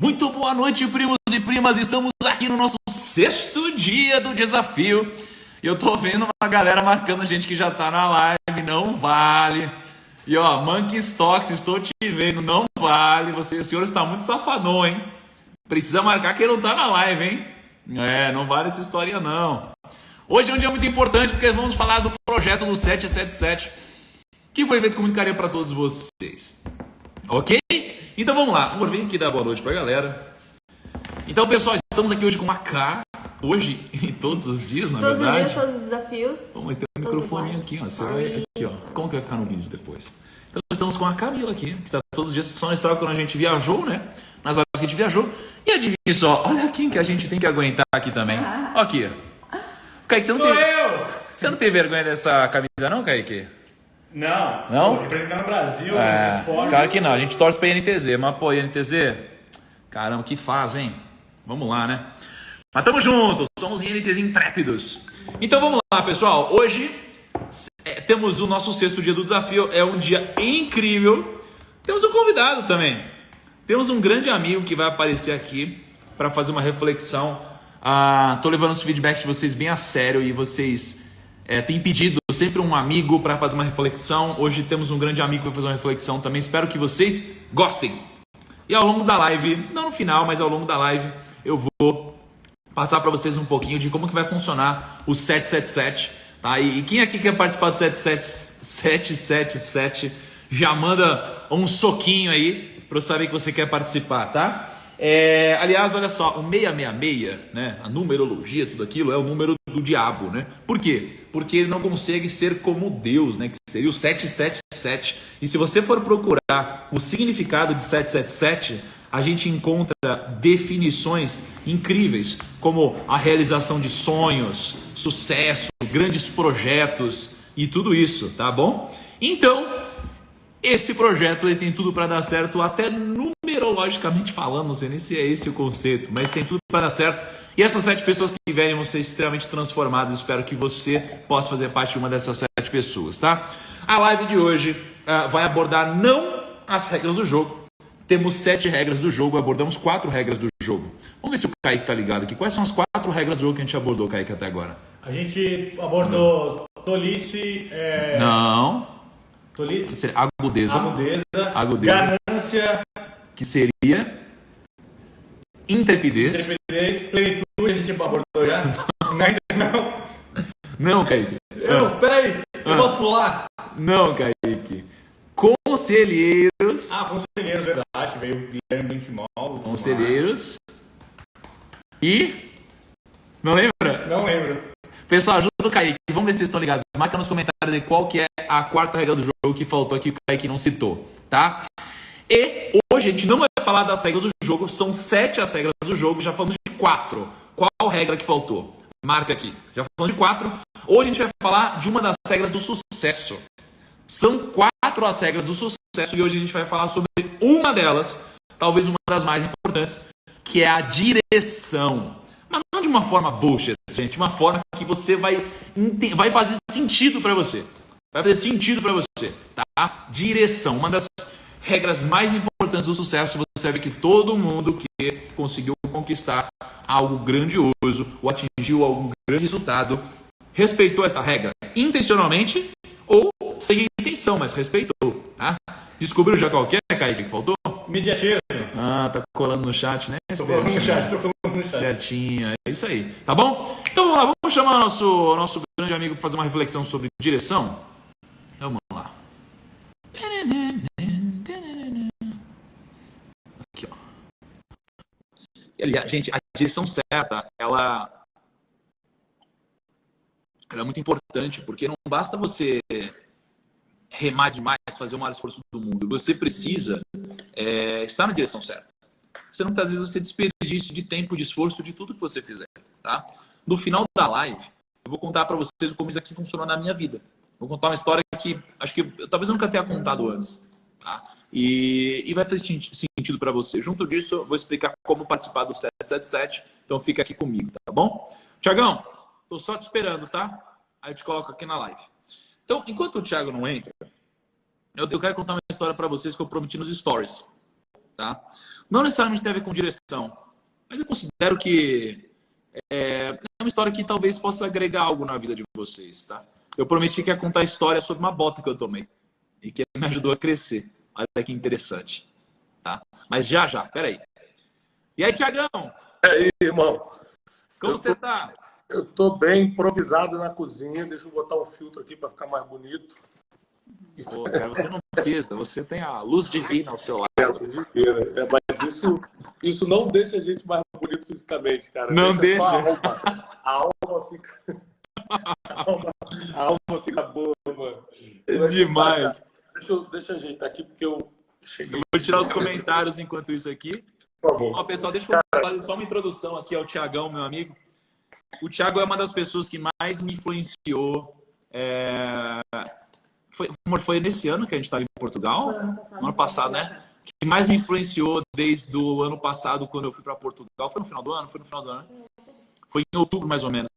Muito boa noite, primos e primas. Estamos aqui no nosso 6º dia do desafio. E eu tô vendo uma galera marcando a gente que já tá na live. Não vale. E ó, Monkey Stocks, estou te vendo. Não vale. Você, o senhor está muito safadão, hein? Precisa marcar quem não tá na live, hein? Não vale essa história, não. Hoje é um dia muito importante porque vamos falar do projeto do 777, que foi feito com muito carinho para todos vocês. Ok? Então vamos lá, vamos vir aqui dar boa noite pra galera. Então, pessoal, estamos aqui hoje com uma K. Hoje e todos os dias, na verdade. Todos os dias, todos os desafios. Vamos ter um microfoninho aqui, ó. Você vai aqui, ó. Como que vai ficar no vídeo depois? Então, estamos com a Camila aqui, que está todos os dias. Só estava quando a gente viajou, né? Nas lives que a gente viajou. E adivinha só, olha quem que a gente tem que aguentar aqui também. Ó aqui. Kaique, você não tem vergonha dessa camisa não, Kaique? Não? Representando o Brasil, esporte. Claro que não, a gente torce pra INTZ, mas pô, INTZ, caramba, que faz, hein? Vamos lá, né? Mas tamo junto, somos INTZ intrépidos. Então vamos lá, pessoal, hoje temos o nosso 6º dia do desafio, é um dia incrível. Temos um convidado também, temos um grande amigo que vai aparecer aqui para fazer uma reflexão. Tô levando os feedbacks de vocês bem a sério e vocês... tem pedido sempre um amigo para fazer uma reflexão. Hoje temos um grande amigo para fazer uma reflexão também. Espero que vocês gostem. E ao longo da live, não no final, mas ao longo da live, eu vou passar para vocês um pouquinho de como que vai funcionar o 777. Tá? E quem aqui quer participar do 777, já manda um soquinho aí para eu saber que você quer participar, tá? Aliás, olha só, o 666, né, a numerologia, tudo aquilo, é o número do diabo, né? Por quê? Porque ele não consegue ser como Deus, né? Que seria o 777. E se você for procurar o significado de 777, a gente encontra definições incríveis, como a realização de sonhos, sucesso, grandes projetos e tudo isso, tá bom? Então, esse projeto ele tem tudo para dar certo, até numerologicamente falando, não sei nem se é esse o conceito, mas tem tudo para dar certo. E essas 7 pessoas que vierem vão ser extremamente transformadas. Espero que você possa fazer parte de uma dessas 7 pessoas, tá? A live de hoje vai abordar não as regras do jogo. Temos 7 regras do jogo, abordamos 4 regras do jogo. Vamos ver se o Kaique tá ligado aqui. Quais são as 4 regras do jogo que a gente abordou, Kaique, até agora? A gente abordou tolice... Não... Agudeza, ganância, que seria intrepidez, plenitude, a gente abordou já? Ainda não. Não, Kaique. Peraí, eu posso pular? Não, Kaique. Conselheiros. Conselheiros, verdade, veio o Guilherme Bentimol. Conselheiros. E... Não lembra? Não lembro. Pessoal, ajuda o Kaique, vamos ver se vocês estão ligados. Marca nos comentários aí qual que é a 4ª regra do jogo que faltou aqui, que o Kaique não citou, tá? E hoje a gente não vai falar das regras do jogo, são 7 as regras do jogo, já falamos de 4. Qual regra que faltou? Marca aqui, já falamos de 4. Hoje a gente vai falar de uma das regras do sucesso. São 4 as regras do sucesso e hoje a gente vai falar sobre uma delas, talvez uma das mais importantes, que é a direção. Mas não de uma forma bullshit, gente. Uma forma que você vai fazer sentido para você. Vai fazer sentido para você, tá? Direção. Uma das regras mais importantes do sucesso. Você vai ver que todo mundo que conseguiu conquistar algo grandioso ou atingiu algum grande resultado respeitou essa regra intencionalmente ou sem intenção, mas respeitou, tá? Descobriu já qual que é, Kaique, que faltou? Mediatismo. Tá colando no chat, né? Tô colando no chat. Certinho, é isso aí, tá bom? Então vamos lá, vamos chamar nosso grande amigo para fazer uma reflexão sobre direção. Vamos lá. Aqui, ó. E, aliás, gente, a direção certa, ela é muito importante, porque não basta você remar demais, fazer o maior esforço do mundo. Você precisa estar na direção certa. Senão, muitas vezes, você desperdiça de tempo, de esforço, de tudo que você fizer, tá? No final da live, eu vou contar para vocês como isso aqui funcionou na minha vida. Vou contar uma história que acho que talvez eu nunca tenha contado antes, tá? E vai fazer sentido para você. Junto disso, eu vou explicar como participar do 777. Então, fica aqui comigo, tá bom? Tiagão, tô só te esperando, tá? Aí eu te coloco aqui na live. Então, enquanto o Thiago não entra, eu quero contar uma história para vocês que eu prometi nos stories. tá? Não necessariamente tem a ver com direção, mas eu considero que é uma história que talvez possa agregar algo na vida de vocês, tá? Eu prometi que ia contar a história sobre uma bota que eu tomei e que me ajudou a crescer. Olha que interessante, tá? Mas já, peraí. E aí, Tiagão? E aí, irmão? Como você tá? Eu tô bem improvisado na cozinha. Deixa eu botar um filtro aqui para ficar mais bonito. Pô, cara, você não precisa. Você tem a luz divina ao seu lado. Mas isso não deixa a gente mais bonito fisicamente, cara. Não deixa. A alma fica... A alma fica boa, mano. Demais. Deixa eu ajeitar aqui, porque eu cheguei... Eu vou tirar os comentários enquanto isso aqui. Por favor. Ó, pessoal, deixa eu fazer só uma introdução aqui ao Tiagão, meu amigo. O Thiago é uma das pessoas que mais me influenciou. Foi nesse ano que a gente estava em Portugal? No ano passado, né? Que mais me influenciou desde o ano passado, quando eu fui para Portugal. Foi no final do ano? Foi no final do ano. Foi em outubro, mais ou menos.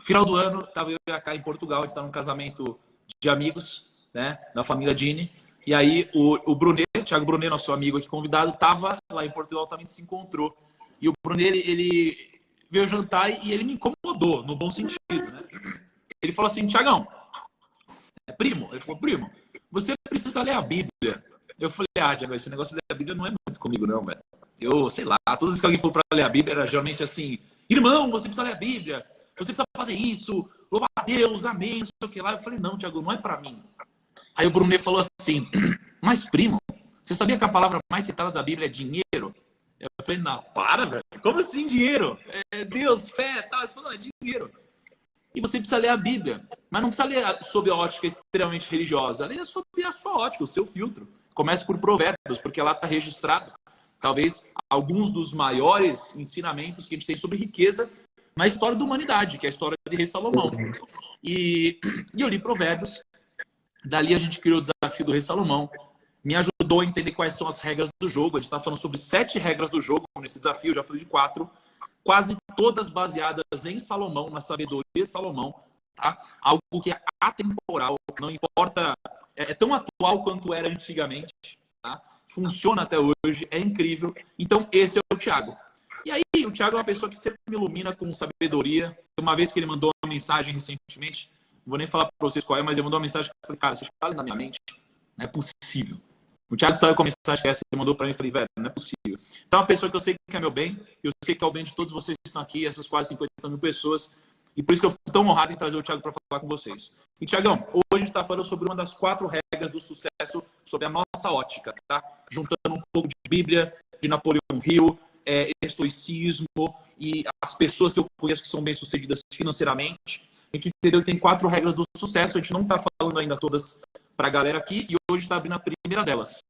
Final do ano, estava eu e a Kai em Portugal. A gente estava num casamento de amigos, né? Da família Dini. E aí o Brunet, Thiago Brunet, nosso amigo aqui convidado, estava lá em Portugal, também se encontrou. E o Brunet, ele veio jantar e ele me incomodou, no bom sentido, né? Ele falou assim, Tiagão, primo, ele falou, primo, você precisa ler a Bíblia. Eu falei, Tiago, esse negócio de ler a Bíblia não é muito comigo não, velho. Eu, sei lá, todas as vezes que alguém falou para ler a Bíblia, era geralmente assim, irmão, você precisa ler a Bíblia, você precisa fazer isso, louvar a Deus, amém, não sei o que lá. Eu falei, não, Tiago, não é para mim. Aí o Brunet falou assim, mas primo, você sabia que a palavra mais citada da Bíblia é dinheiro? Eu falei, não, para, velho. Como assim dinheiro? Deus, fé, tal. Ele falou, não, é dinheiro. E você precisa ler a Bíblia. Mas não precisa ler sob a ótica extremamente religiosa. Leia sob a sua ótica, o seu filtro. Comece por Provérbios, porque lá está registrado, talvez, alguns dos maiores ensinamentos que a gente tem sobre riqueza na história da humanidade, que é a história de Rei Salomão. E eu li Provérbios. Dali a gente criou o desafio do Rei Salomão. Me ajudou a entender quais são as regras do jogo. A gente está falando sobre 7 regras do jogo nesse desafio, já falei de 4. Quase todas baseadas em Salomão, na sabedoria de Salomão. Tá? Algo que é atemporal, não importa, é tão atual quanto era antigamente. Tá? Funciona até hoje, é incrível. Então esse é o Thiago. E aí o Thiago é uma pessoa que sempre me ilumina com sabedoria. Uma vez que ele mandou uma mensagem recentemente, não vou nem falar para vocês qual é, mas ele mandou uma mensagem que eu falei, cara, você está na minha mente? Não é possível. O Thiago sabe qual mensagem que é essa, ele mandou para mim e falei, velho, não é possível. Então é uma pessoa que eu sei que é meu bem, eu sei que é o bem de todos vocês que estão aqui, essas quase 50 mil pessoas, e por isso que eu fico tão honrado em trazer o Thiago para falar com vocês. E Thiagão, hoje a gente está falando sobre uma das 4 regras do sucesso, sobre a nossa ótica, tá? Juntando um pouco de Bíblia, de Napoleão Hill, estoicismo e as pessoas que eu conheço que são bem-sucedidas financeiramente. A gente entendeu que tem 4 regras do sucesso, a gente não está falando ainda todas para a galera aqui, e hoje está abrindo a primeira delas,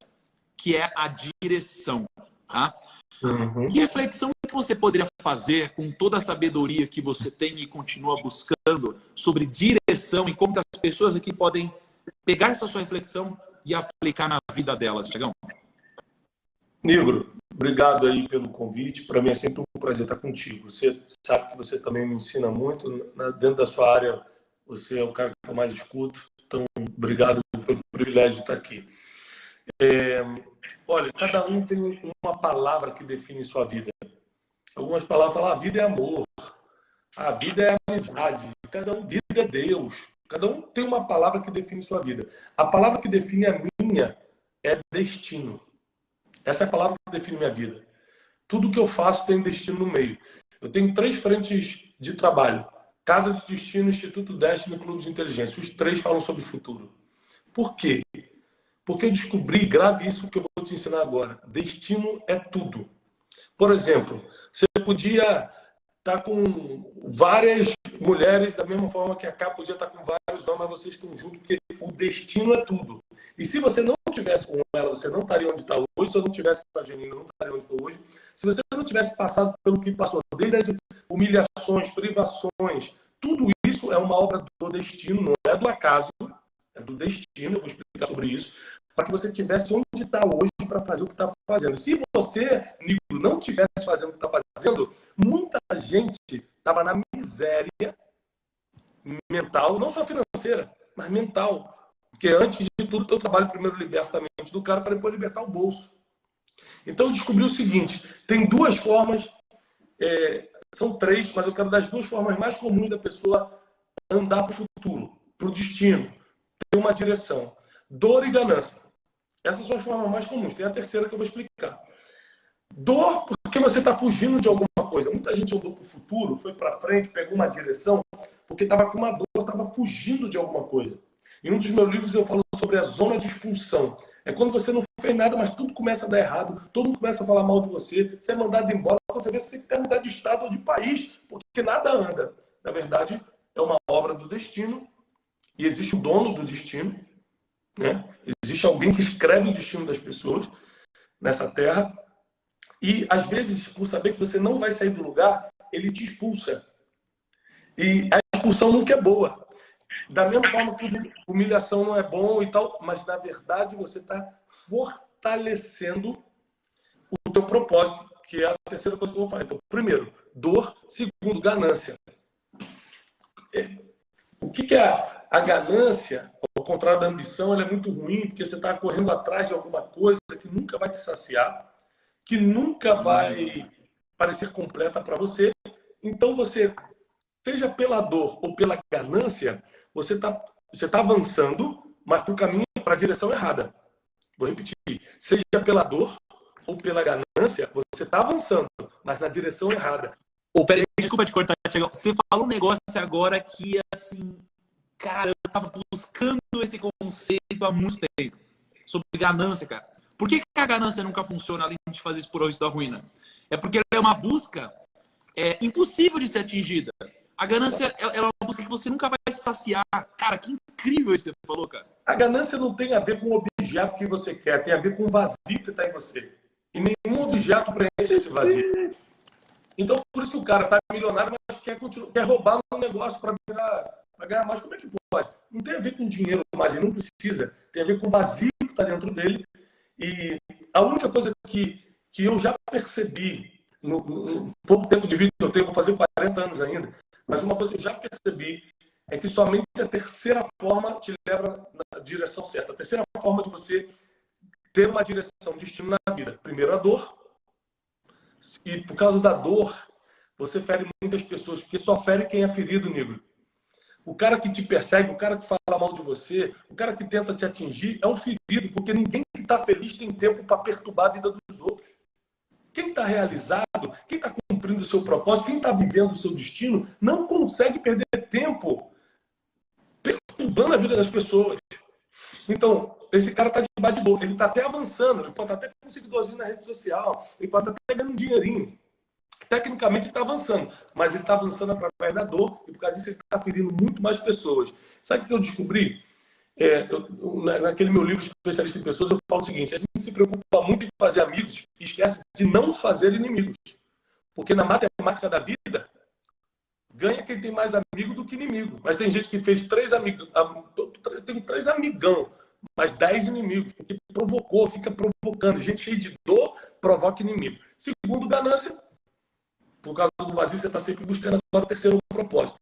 que é a direção. Tá? Uhum. Que reflexão que você poderia fazer com toda a sabedoria que você tem e continua buscando sobre direção e como que as pessoas aqui podem pegar essa sua reflexão e aplicar na vida delas, Tiagão? Negro, obrigado aí pelo convite. Para mim é sempre um prazer estar contigo. Você sabe que você também me ensina muito. Dentro da sua área, você é o cara que eu mais escuto. Então, obrigado pelo privilégio de estar aqui. Olha, cada um tem uma palavra que define sua vida. Algumas palavras falam, a vida é amor, a vida é amizade, vida é Deus. Cada um tem uma palavra que define sua vida. A palavra que define a minha é destino. Essa é a palavra que define minha vida. Tudo que eu faço tem destino no meio. Eu tenho 3 frentes de trabalho. Casa de Destino, Instituto Destiny e Clube de Inteligência. Os 3 falam sobre futuro. Por quê? Porque eu descobri, grave isso que eu vou te ensinar agora. Destino é tudo. Por exemplo, você podia estar com várias mulheres da mesma forma que a Cá podia estar com vários homens, mas vocês estão juntos, porque o destino é tudo. E se você não tivesse com ela, você não estaria onde está hoje. Se eu não tivesse com a Janina, eu não estaria onde estou hoje. Se você não tivesse passado pelo que passou, desde as humilhações, privações, tudo isso é uma obra do destino, não é do acaso, é do destino. Eu vou explicar sobre isso, para que você estivesse onde está hoje para fazer o que está fazendo. Se você, Nico, não estivesse fazendo o que está fazendo, muita gente estava na miséria mental, não só financeira, mas mental. Porque antes de tudo, eu trabalho primeiro liberta a mente do cara para depois libertar o bolso. Então eu descobri o seguinte, tem duas formas, são três, mas eu quero dar as duas formas mais comuns da pessoa andar para o futuro, para o destino, ter uma direção. Dor e ganância. Essas são as formas mais comuns. Tem a terceira que eu vou explicar. Dor porque você está fugindo de alguma coisa. Muita gente andou para o futuro, foi para frente, pegou uma direção, porque estava com uma dor, estava fugindo de alguma coisa. Em um dos meus livros eu falo sobre a zona de expulsão. É quando você não fez nada, mas tudo começa a dar errado, todo mundo começa a falar mal de você, você é mandado embora, quando você vê, você tem que mudar de estado ou de país, porque nada anda. Na verdade, é uma obra do destino, e existe o dono do destino, né? Existe alguém que escreve o destino das pessoas nessa terra, e às vezes, por saber que você não vai sair do lugar, ele te expulsa. E a expulsão nunca é boa. Da mesma forma que humilhação não é bom e tal, mas na verdade você está fortalecendo o teu propósito, que é a terceira coisa que eu vou falar. Então, primeiro, dor. Segundo, ganância. O que é a ganância? Ao contrário da ambição, ela é muito ruim, porque você está correndo atrás de alguma coisa que nunca vai te saciar, que nunca vai parecer completa para você. Então, você, seja pela dor ou pela ganância, você tá avançando, mas para o caminho, para a direção errada. Vou repetir. Seja pela dor ou pela ganância, você está avançando, mas na direção errada. Peraí, desculpa te cortar, Tiagão. Você falou um negócio agora que, assim, cara, eu tava buscando esse conceito há muito tempo. Sobre ganância, cara. Por que a ganância nunca funciona além de fazer isso por risco da ruína? É porque ela é uma busca impossível de ser atingida. A ganância ela é uma busca que você nunca vai se saciar. Cara, que incrível isso que você falou, cara. A ganância não tem a ver com o objeto que você quer, tem a ver com o vazio que está em você. E nenhum objeto preenche esse vazio. Então, por isso que o cara está milionário, mas quer roubar um negócio para ganhar mais. Como é que pode? Não tem a ver com dinheiro, mas ele não precisa. Tem a ver com o vazio que está dentro dele. E a única coisa que eu já percebi, no pouco tempo de vida que eu tenho, vou fazer 40 anos ainda, mas uma coisa que eu já percebi é que somente a terceira forma te leva na direção certa. A terceira forma de você ter uma direção, um destino na vida. Primeiro, a dor. E por causa da dor, você fere muitas pessoas, porque só fere quem é ferido, negro. O cara que te persegue, o cara que fala mal de você, o cara que tenta te atingir, é um ferido, porque ninguém que está feliz tem tempo para perturbar a vida dos outros. Quem está realizado, quem está cumprindo o seu propósito, quem está vivendo o seu destino, não consegue perder tempo perturbando a vida das pessoas. Então, esse cara está debaixo de dor, ele está até avançando, ele pode estar até com um seguidorzinho na rede social, ele pode estar até ganhando um dinheirinho. Tecnicamente ele está avançando, mas ele está avançando através da dor e por causa disso ele está ferindo muito mais pessoas. Sabe o que eu descobri? Naquele meu livro Especialista em Pessoas, eu falo o seguinte: a gente se preocupa muito em fazer amigos e esquece de não fazer inimigos. Porque na matemática da vida, ganha quem tem mais amigo do que inimigo. Mas tem gente que fez 3 amigos, tem 3 amigão, mas 10 inimigos, porque provocou, fica provocando. Gente cheia de dor provoca inimigo. Segundo, ganância. Por causa do vazio, você está sempre buscando. Agora, o terceiro, propósito.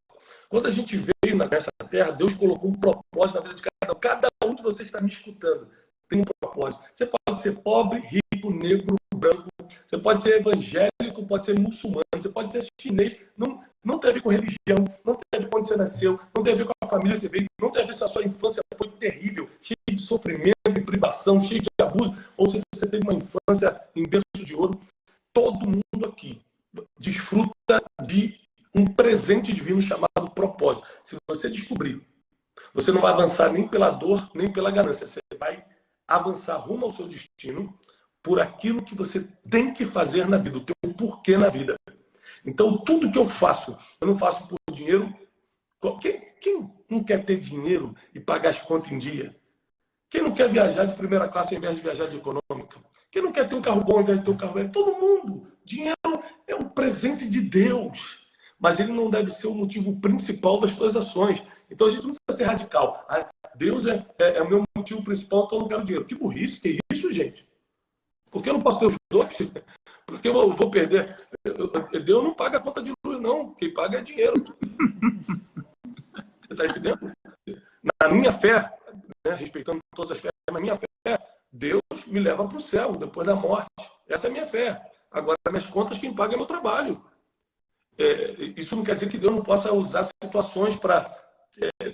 Quando a gente veio nessa terra, Deus colocou um propósito na vida de cada um. Cada um de vocês que está me escutando tem um propósito. Você pode ser pobre, rico, negro, branco. Você pode ser evangélico, pode ser muçulmano. Você pode ser chinês. Não tem a ver com religião. Não tem a ver com onde você nasceu. Não tem a ver com a família que você veio. Não tem a ver se a sua infância foi terrível, cheia de sofrimento e privação, cheia de abuso. Ou se você teve uma infância em berço de ouro. Todo mundo aqui desfruta de um presente divino chamado propósito. Se você descobrir, você não vai avançar nem pela dor, nem pela ganância. Você vai avançar rumo ao seu destino por aquilo que você tem que fazer na vida, o teu porquê na vida. Então, tudo que eu faço, eu não faço por dinheiro. Quem não quer ter dinheiro e pagar as contas em dia? Quem não quer viajar de primeira classe ao invés de viajar de econômica? Quem não quer ter um carro bom ao invés de ter um carro velho? Todo mundo. Dinheiro é um presente de Deus. Mas ele não deve ser o motivo principal das suas ações. Então a gente não precisa ser radical. Deus é o meu motivo principal, então eu não quero dinheiro. Que burrice, que isso, gente? Por que eu não posso ter os dois? Porque eu vou perder. Deus não paga a conta de luz, não. Quem paga é dinheiro. Você está entendendo? Na minha fé, né, respeitando todas as fés, na minha fé, Deus me leva para o céu depois da morte. Essa é a minha fé. Agora, minhas contas, quem paga é meu trabalho. Isso não quer dizer que Deus não possa usar situações para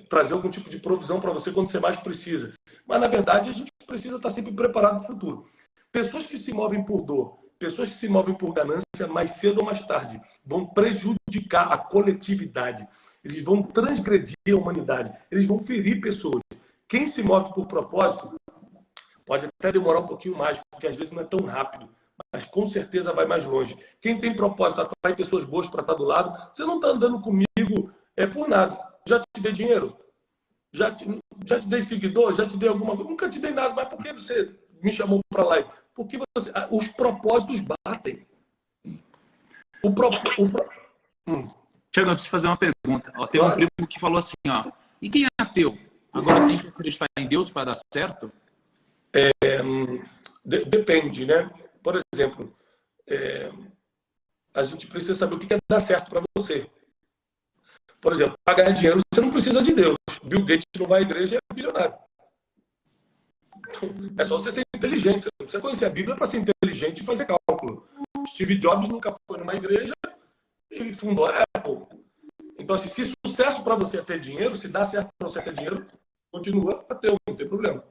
trazer algum tipo de provisão para você quando você mais precisa. Mas, na verdade, a gente precisa estar sempre preparado para o futuro. Pessoas que se movem por dor, pessoas que se movem por ganância, mais cedo ou mais tarde, vão prejudicar a coletividade. Eles vão transgredir a humanidade. Eles vão ferir pessoas. Quem se move por propósito pode até demorar um pouquinho mais, porque às vezes não é tão rápido, mas com certeza vai mais longe. Quem tem propósito, atrai pessoas boas para estar do lado. Você não está andando comigo por nada. Já te dei dinheiro? Já te dei seguidor? Já te dei alguma coisa? Nunca te dei nada, mas por que você me chamou para lá? Porque os propósitos batem. Tiago, eu preciso fazer uma pergunta. Ó, tem um primo que falou assim, ó, e quem é ateu? Agora tem que acreditar em Deus para dar certo? Depende, né? Por exemplo, a gente precisa saber o que é dar certo para você. Por exemplo, para ganhar dinheiro, você não precisa de Deus. Bill Gates não vai à igreja e é bilionário. É só você ser inteligente. Você não precisa conhecer a Bíblia para ser inteligente e fazer cálculo. Steve Jobs nunca foi numa igreja e fundou a Apple. Então, assim, se sucesso para você é ter dinheiro, se dá certo para você ter dinheiro, continua a ter, não tem problema.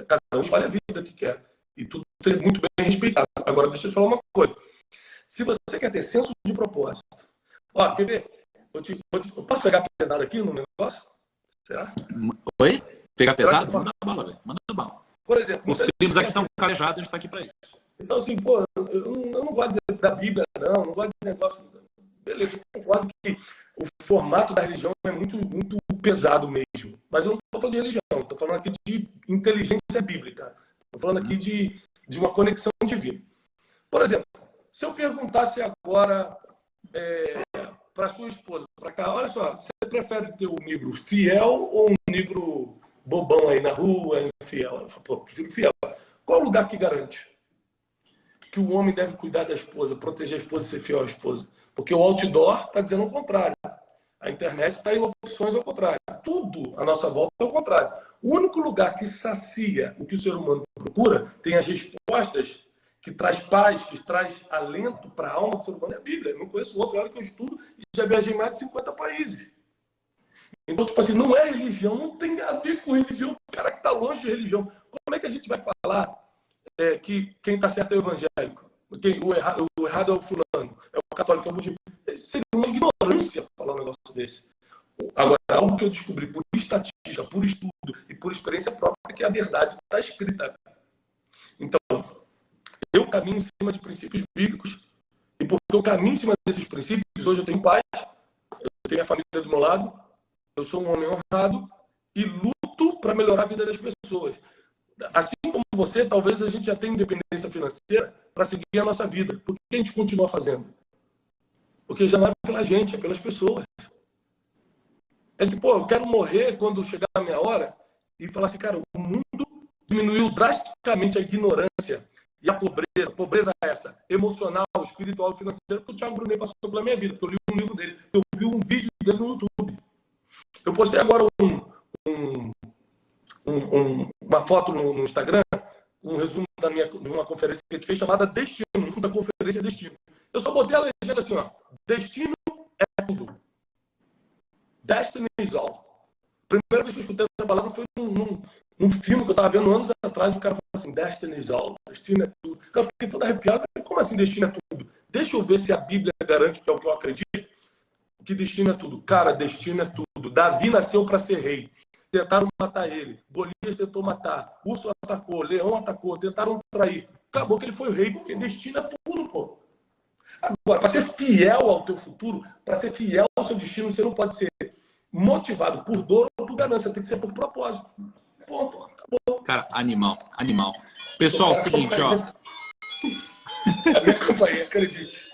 Cada um escolhe a vida que quer. E tudo tem muito bem respeitado. Agora, deixa eu te falar uma coisa. Se você quer ter senso de propósito... Ó, quer ver? Eu posso pegar pesado aqui no negócio? Será? Oi? Pegar pesado? Manda bala, velho. Manda bala. Por exemplo... Os primos aqui estão calejados, a gente está aqui para isso. Então, assim, pô, eu não gosto da Bíblia, não gosto de negócio... Beleza, eu concordo que o formato da religião é muito, muito pesado mesmo. Mas eu não estou falando de religião, estou falando aqui de inteligência bíblica. Estou falando aqui de uma conexão divina. Por exemplo, se eu perguntasse agora para sua esposa, para cá, olha só, você prefere ter um negro fiel ou um negro bobão aí na rua, infiel? Eu falo, pô, prefiro fiel. Qual o lugar que garante que o homem deve cuidar da esposa, proteger a esposa e ser fiel à esposa? Porque o outdoor está dizendo o contrário. A internet está em opções ao contrário. Tudo à nossa volta é o contrário. O único lugar que sacia o que o ser humano procura, tem as respostas, que traz paz, que traz alento para a alma do ser humano, é a Bíblia. Eu não conheço outro, olha que eu estudo e já viajei em mais de 50 países. Então, tipo assim, não é religião, não tem a ver com religião. O cara que está longe de religião. Como é que a gente vai falar que quem está certo é o evangélico? O errado é o fulano, é o católico, é o budista. Seria uma ignorância falar um negócio desse. Agora, algo que eu descobri por estatística, por estudo e por experiência própria, é que a verdade está escrita. Então, eu caminho em cima de princípios bíblicos, e porque eu caminho em cima desses princípios, hoje eu tenho paz, eu tenho a família do meu lado, eu sou um homem honrado e luto para melhorar a vida das pessoas. Assim como você, talvez a gente já tenha independência financeira para seguir a nossa vida. Por que a gente continua fazendo? Porque já não é pela gente, é pelas pessoas. É que, pô, eu quero morrer quando chegar a minha hora e falar assim, cara, o mundo diminuiu drasticamente a ignorância e a pobreza. Pobreza é essa, emocional, espiritual e financeira, que o Thiago Brunet passou pela minha vida, porque eu li um livro dele, eu vi um vídeo dele no YouTube. Eu postei agora uma foto no Instagram, um resumo de uma conferência que a gente fez chamada Destino, da conferência Destino. Eu só botei a legenda assim, ó, destino é tudo. Destiny is all. A primeira vez que eu escutei essa palavra foi num filme que eu estava vendo anos atrás, o cara falou assim, Destiny is all, destino é tudo. Eu fiquei todo arrepiado, falei, como assim destino é tudo? Deixa eu ver se a Bíblia garante, que é o que eu acredito, que destino é tudo. Cara, destino é tudo. Davi nasceu para ser rei. Tentaram matar ele. Golias tentou matar. Urso atacou. Leão atacou. Tentaram trair. Acabou que ele foi o rei, porque destino é tudo, pô. Agora, para ser fiel ao teu futuro, para ser fiel ao seu destino, você não pode ser motivado por dor ou por ganância. Tem que ser por propósito. Ponto. Acabou. Cara, animal. Pessoal, é o seguinte, ó. A minha companhia, acredite.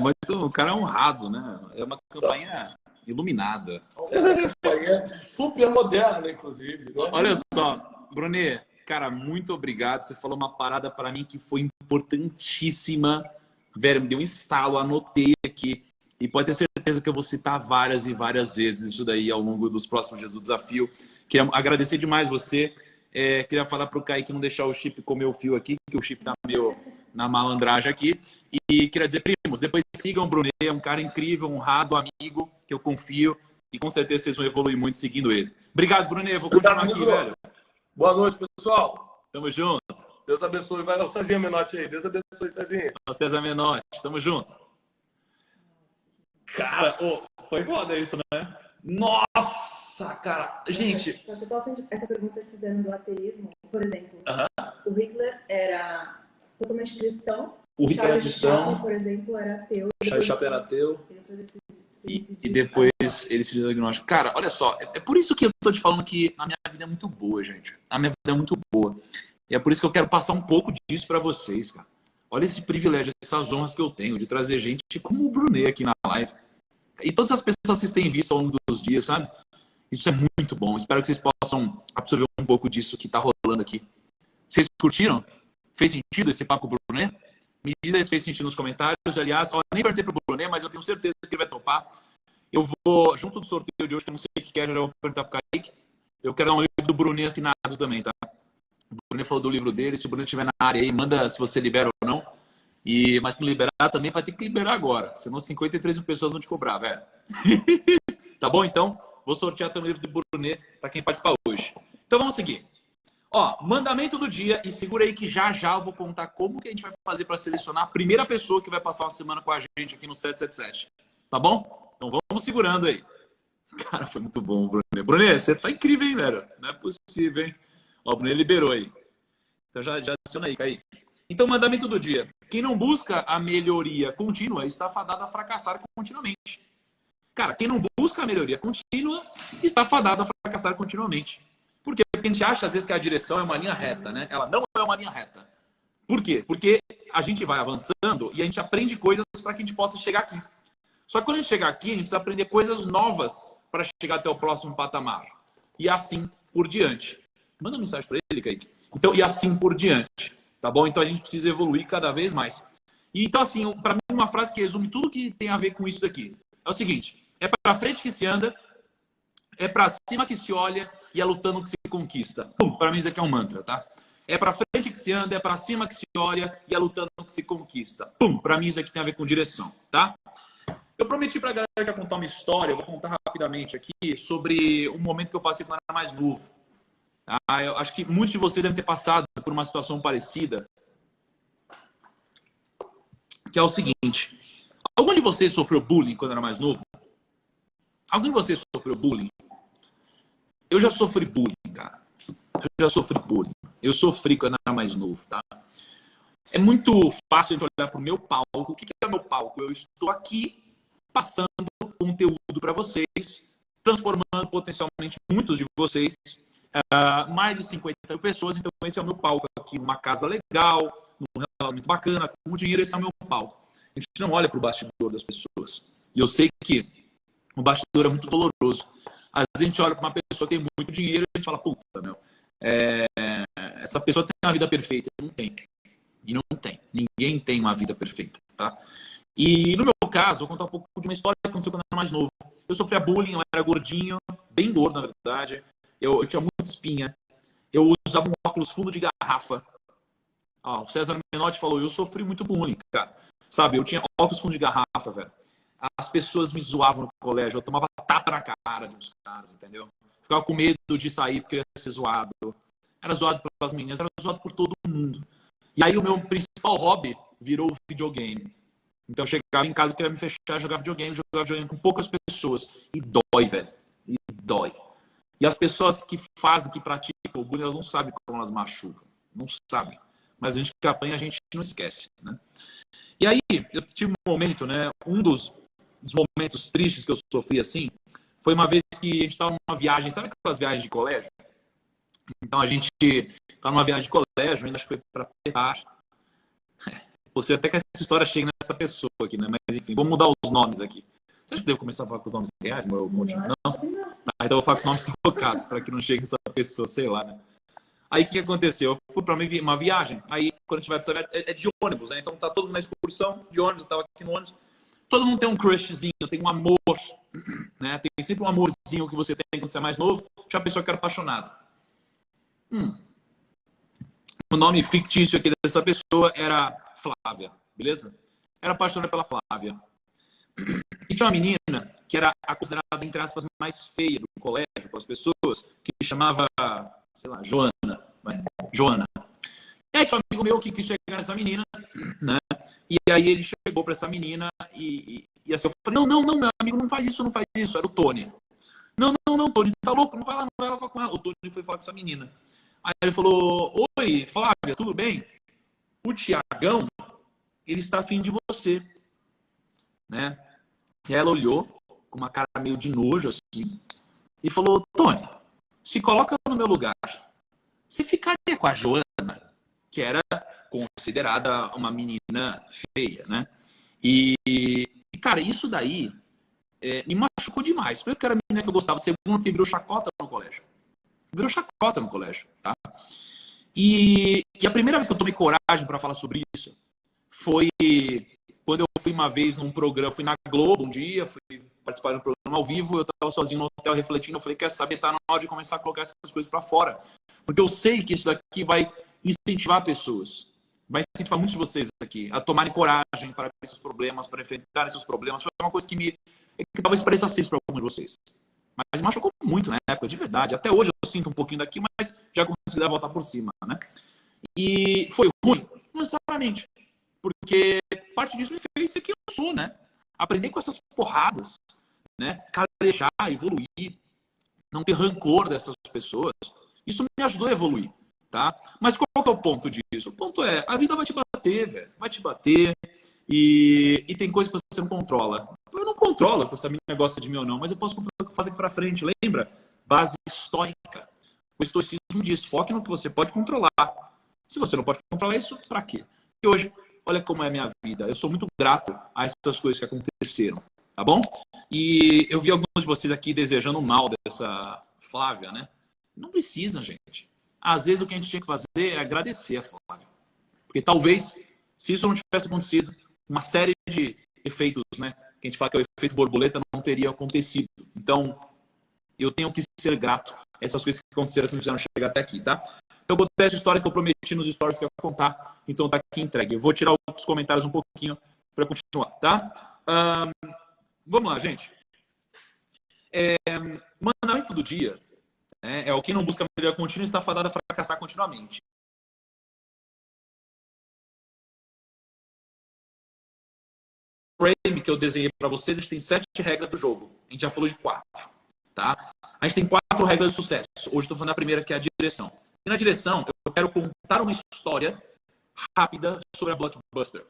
Mas o cara é honrado, né? É uma campanha iluminada. É super moderna, inclusive. Né? Olha só, Brunet, cara, muito obrigado. Você falou uma parada para mim que foi importantíssima. Velho, me deu um estalo, anotei aqui. E pode ter certeza que eu vou citar várias e várias vezes isso daí ao longo dos próximos dias do desafio. Queria agradecer demais você. Queria falar pro Kaique não deixar o Chip comer o fio aqui, que o Chip tá meio na malandragem aqui. E queria dizer, primos, depois sigam o Brunet, é um cara incrível, honrado, amigo, que eu confio. E com certeza vocês vão evoluir muito seguindo ele. Obrigado, Brunet. Vou continuar aqui, velho. Boa noite, pessoal. Tamo junto. Deus abençoe. Vai lá o Serginho Menotti aí. Deus abençoe, Serginho. César Menotti. Tamo junto. Cara, foi foda isso, né? Nossa, cara. Gente... Você gosta essa pergunta que fizeram do ateísmo? Por exemplo, o Hitler era totalmente cristão. O Hitler era cristão. Chaplin, por exemplo, era ateu. Charles Chaplin era ateu. E depois ele se diagnostica. Cara, olha só. É por isso que eu tô te falando que a minha vida é muito boa, gente. A minha vida é muito boa. E é por isso que eu quero passar um pouco disso pra vocês, cara. Olha esse privilégio, essas honras que eu tenho de trazer gente como o Brunet aqui na live. E todas as pessoas que vocês têm visto ao longo dos dias, sabe? Isso é muito bom. Espero que vocês possam absorver um pouco disso que tá rolando aqui. Vocês curtiram? Fez sentido esse papo com o Brunet? Me diz aí se fez sentido nos comentários. Aliás, nem perguntei pro Brunet, mas eu tenho certeza que ele vai topar. Eu vou, junto do sorteio de hoje, que eu não sei o que é, já vou perguntar pro Kaique. Eu quero dar um livro do Brunet assinado também, tá? O Brunet falou do livro dele. Se o Brunet estiver na área aí, manda se você libera ou não. Mas se não liberar, também vai ter que liberar agora. Senão 53 mil pessoas vão te cobrar, velho. Tá bom? Então, vou sortear também o livro do Brunet para quem participar hoje. Então, vamos seguir. Mandamento do dia. E segura aí que já eu vou contar como que a gente vai fazer para selecionar a primeira pessoa que vai passar uma semana com a gente aqui no 777. Tá bom? Então, vamos segurando aí. Cara, foi muito bom, Brunet. Brunet, você tá incrível, hein, velho? Não é possível, hein? O Brunet liberou aí. Então, já adiciona aí, Kaique. Então, mandamento do dia. Quem não busca a melhoria contínua está fadado a fracassar continuamente. Cara, quem não busca a melhoria contínua está fadado a fracassar continuamente. Por quê? Porque a gente acha, às vezes, que a direção é uma linha reta, né? Ela não é uma linha reta. Por quê? Porque a gente vai avançando e a gente aprende coisas para que a gente possa chegar aqui. Só que quando a gente chegar aqui, a gente precisa aprender coisas novas para chegar até o próximo patamar. E assim por diante. Manda uma mensagem para ele, Kaique. Então, e assim por diante. Tá bom? Então a gente precisa evoluir cada vez mais. E, então, assim, para mim, uma frase que resume tudo que tem a ver com isso daqui é o seguinte: é para frente que se anda, é para cima que se olha e é lutando que se conquista. Para mim, isso aqui é um mantra, tá? É para frente que se anda, é para cima que se olha e é lutando que se conquista. Para mim, isso aqui tem a ver com direção, tá? Eu prometi para a galera que ia contar uma história, eu vou contar rapidamente aqui sobre um momento que eu passei quando eu era mais novo. Eu acho que muitos de vocês devem ter passado por uma situação parecida, que é o seguinte: algum de vocês sofreu bullying quando era mais novo? Algum de vocês sofreu bullying? Eu já sofri bullying, cara. Eu já sofri bullying. Eu sofri quando era mais novo, tá? É muito fácil a gente olhar para o meu palco. O que é meu palco? Eu estou aqui passando conteúdo para vocês, transformando potencialmente muitos de vocês. Mais de 50 mil pessoas, então esse é o meu palco aqui, numa casa legal, num relacionamento bacana, com dinheiro, esse é o meu palco. A gente não olha para o bastidor das pessoas. E eu sei que o bastidor é muito doloroso. Às vezes a gente olha para uma pessoa que tem muito dinheiro e a gente fala, puta, meu, essa pessoa tem uma vida perfeita. Não tem. E não tem. Ninguém tem uma vida perfeita, tá? E no meu caso, vou contar um pouco de uma história que aconteceu quando eu era mais novo. Eu sofria bullying, eu era gordinho, bem gordo, na verdade. Eu tinha muita espinha. Eu usava um óculos fundo de garrafa. O César Menotti falou, eu sofri muito bullying, cara. Sabe, eu tinha óculos fundo de garrafa, velho. As pessoas me zoavam no colégio. Eu tomava tapa na cara de uns caras, entendeu? Ficava com medo de sair porque eu ia ser zoado. Era zoado pelas meninas, era zoado por todo mundo. E aí o meu principal hobby virou o videogame. Então eu chegava em casa, eu queria me fechar, jogava videogame com poucas pessoas. E dói, velho. E dói. E as pessoas que fazem, que praticam o bullying, elas não sabem como elas machucam. Não sabem. Mas a gente que apanha, a gente não esquece, né? E aí, eu tive um momento, né? Um dos momentos tristes que eu sofri assim, foi uma vez que a gente estava numa viagem, sabe aquelas viagens de colégio? Então a gente estava numa viagem de colégio, ainda acho que foi para Petar. Você até que essa história chegue nessa pessoa aqui, né? Mas enfim, vamos mudar os nomes aqui. Você acha que eu devo começar a falar com os nomes reais? Não? Então eu vou falar com os nomes trocados, para que não chegue essa pessoa, sei lá, né? Aí o que aconteceu? Eu fui para uma viagem, aí quando a gente vai para essa viagem, é de ônibus, né? Então tá todo mundo na excursão de ônibus, eu tava aqui no ônibus. Todo mundo tem um crushzinho, tem um amor, né? Tem sempre um amorzinho que você tem quando você é mais novo, já a pessoa que era apaixonada. O nome fictício aqui dessa pessoa era Flávia, beleza? Era apaixonada pela Flávia. E tinha uma menina que era a considerada, entre aspas, mais feia do colégio, pelas pessoas, que chamava, sei lá, Joana. Joana. E aí tinha um amigo meu que quis chegar nessa menina, né? E aí ele chegou pra essa menina e assim, eu falei, não, meu amigo, não faz isso. Era o Tony. Não, Tony, tá louco? Não vai lá falar com ela. O Tony foi falar com essa menina. Aí ele falou, oi, Flávia, tudo bem? O Tiagão, ele está afim de você, né? E ela olhou com uma cara meio de nojo, assim, e falou, Tony, se coloca no meu lugar. Você ficaria com a Joana, que era considerada uma menina feia, né? E cara, isso daí me machucou demais. Primeiro que era a menina que eu gostava. Segundo que virou chacota no colégio. Tá? E a primeira vez que eu tomei coragem para falar sobre isso foi quando eu fui uma vez num programa, fui na Globo um dia, fui participar de um programa ao vivo, eu estava sozinho no hotel refletindo, eu falei, quer saber, tá na hora de começar a colocar essas coisas para fora. Porque eu sei que isso daqui vai incentivar pessoas, vai incentivar muitos de vocês aqui a tomarem coragem para esses problemas, para enfrentar esses problemas. Foi uma coisa que talvez pareça simples para alguns de vocês. Mas me machucou muito na época, de verdade. Até hoje eu sinto um pouquinho daqui, mas já consegui dar a volta por cima, né? E foi ruim? Não necessariamente. Porque parte disso me fez ser quem eu sou, né? Aprender com essas porradas, né? Calejar, evoluir, não ter rancor dessas pessoas. Isso me ajudou a evoluir, tá? Mas qual que é o ponto disso? O ponto é, a vida vai te bater, velho. Vai te bater e tem coisa que você não controla. Eu não controlo se essa menina gosta de mim ou não, mas eu posso controlar o que fazer para frente. Lembra? Base estoica. O estoicismo diz, foque no que você pode controlar. Se você não pode controlar isso, para quê? E hoje, olha como é a minha vida. Eu sou muito grato a essas coisas que aconteceram, tá bom? E eu vi alguns de vocês aqui desejando mal dessa Flávia, né? Não precisa, gente. Às vezes o que a gente tinha que fazer é agradecer a Flávia. Porque talvez, se isso não tivesse acontecido, uma série de efeitos, né? Que a gente fala que é o efeito borboleta, não teria acontecido. Então, eu tenho que ser grato a essas coisas que aconteceram que me fizeram chegar até aqui, tá? Então, eu vou ter essa história que eu prometi nos stories que eu ia contar. Então, tá aqui entregue. Eu vou tirar os comentários um pouquinho para continuar, tá? Vamos lá, gente. Mandamento do dia é o que não busca melhoria contínua está fadado a fracassar continuamente. O frame que eu desenhei para vocês, a gente tem 7 regras do jogo. A gente já falou de 4, tá? A gente tem 4 regras de sucesso. Hoje estou falando a primeira, que é a direção. E na direção, eu quero contar uma história rápida sobre a Blockbuster.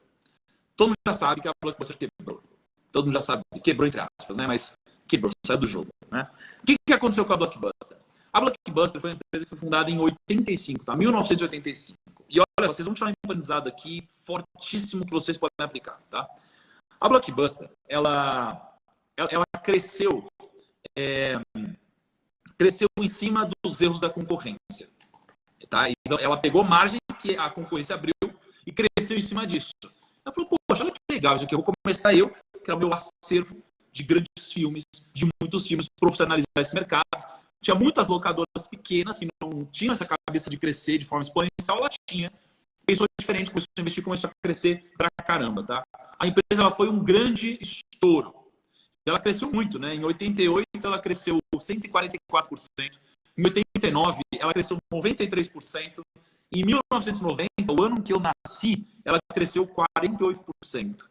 Todo mundo já sabe que a Blockbuster quebrou. Todo mundo já sabe, quebrou entre aspas, né? Mas quebrou, saiu do jogo, né? O que aconteceu com a Blockbuster? A Blockbuster foi uma empresa que foi fundada em 85, tá? 1985. E olha, vocês vão tirar um aprendizado aqui fortíssimo que vocês podem aplicar, tá? A Blockbuster, ela cresceu em cima dos erros da concorrência, tá? Então, ela pegou margem que a concorrência abriu e cresceu em cima disso. Ela falou, poxa, olha que legal isso aqui, eu vou começar que é o meu acervo de grandes filmes, de muitos filmes, profissionalizar esse mercado. Tinha muitas locadoras pequenas que não tinham essa cabeça de crescer de forma exponencial, ela tinha. Pensou diferente, começou a investir, começou a crescer pra caramba, tá? A empresa ela foi um grande estouro. Ela cresceu muito, né? Em 88 ela cresceu 144%. Em 89 ela cresceu 93%. Em 1990, o ano que eu nasci, ela cresceu 48%.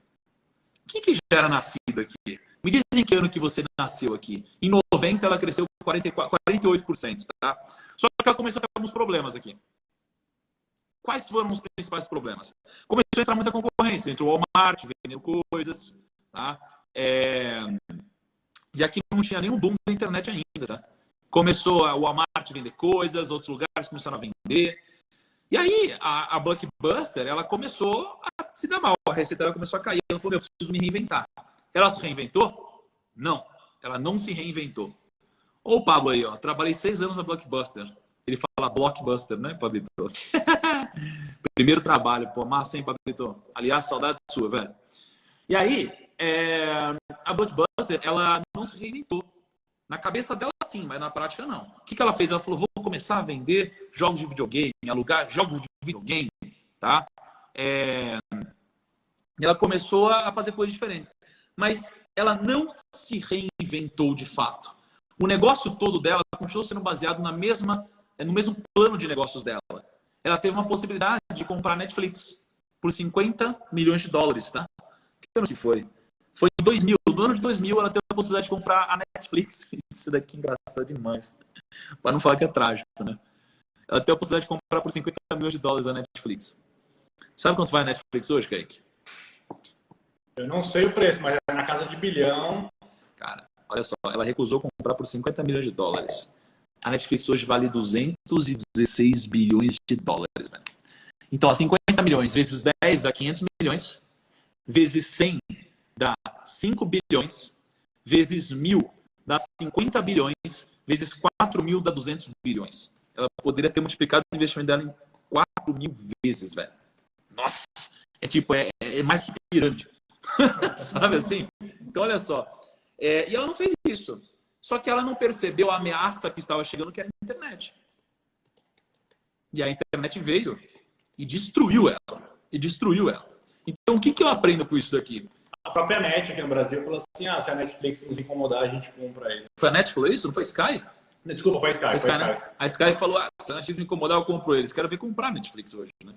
Quem que já era nascido aqui? Me dizem que ano que você nasceu aqui. Em 90 ela cresceu 48%, tá? Só que ela começou a ter alguns problemas aqui. Quais foram os principais problemas? Começou a entrar muita concorrência. Entrou o Walmart, vendendo coisas, tá? E aqui não tinha nenhum boom da internet ainda, tá? Começou o Walmart vender coisas, outros lugares começaram a vender. E aí a Blockbuster, ela começou a se dar mal. A receita dela começou a cair. Ela falou, eu preciso me reinventar. Ela se reinventou? Não. Ela não se reinventou. Ô, o Pablo aí, ó. Trabalhei 6 anos na Blockbuster. Ele fala Blockbuster, né, Pablito? Primeiro trabalho, pô, massa, hein, Pablito? Aliás, saudade sua, velho. E aí, a Blockbuster, ela não se reinventou. Na cabeça dela, sim, mas na prática, não. O que ela fez? Ela falou, vou começar a vender jogos de videogame, alugar jogos de videogame, tá? E ela começou a fazer coisas diferentes. Mas ela não se reinventou de fato. O negócio todo dela continuou sendo baseado no mesmo plano de negócios dela. Ela teve uma possibilidade de comprar a Netflix por 50 milhões de dólares, tá? Que ano que foi? Foi em 2000. No ano de 2000, ela teve a possibilidade de comprar a Netflix. Isso daqui é engraçado demais. Para não falar que é trágico, né? Ela teve a possibilidade de comprar por 50 milhões de dólares a Netflix. Sabe quanto vai a Netflix hoje, Kaique? Eu não sei o preço, mas é na casa de bilhão. Cara, olha só. Ela recusou comprar por 50 milhões de dólares. A Netflix hoje vale 216 bilhões de dólares, velho. Então, 50 milhões vezes 10 dá 500 milhões. Vezes 100 dá 5 bilhões. Vezes 1000 dá 50 bilhões. Vezes 4.000 dá 200 bilhões. Ela poderia ter multiplicado o investimento dela em 4.000 vezes, velho. Nossa! É mais que pirâmide. Sabe assim? Então, olha só. E ela não fez isso. Só que ela não percebeu a ameaça que estava chegando, que era a internet. E a internet veio e destruiu ela. Então, o que eu aprendo com isso daqui? A própria NET aqui no Brasil falou assim, se a Netflix nos incomodar, a gente compra ele. Foi a NET que falou isso? Não foi a Sky? Desculpa, foi a Sky. Foi a Sky. Né? A Sky falou, se a Netflix me incomodar, eu compro eles. Quero ver comprar a Netflix hoje, né?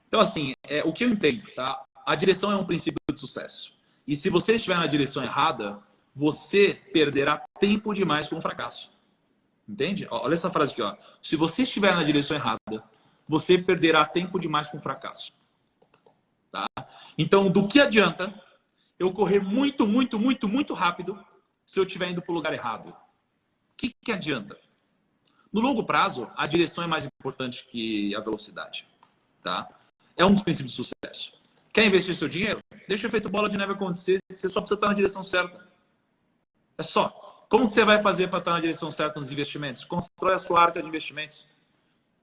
Então, assim, o que eu entendo, tá? A direção é um princípio de sucesso. E se você estiver na direção errada, você perderá tempo demais com o fracasso. Entende? Olha essa frase aqui, ó. Se você estiver na direção errada, você perderá tempo demais com o fracasso. Tá? Então, do que adianta eu correr muito, muito, muito, muito rápido se eu estiver indo para o lugar errado? O que adianta? No longo prazo, a direção é mais importante que a velocidade. Tá? É um dos princípios de sucesso. Quer investir seu dinheiro? Deixa o efeito bola de neve acontecer. Você só precisa estar na direção certa. É só. Como que você vai fazer para estar na direção certa nos investimentos? Constrói a sua arca de investimentos.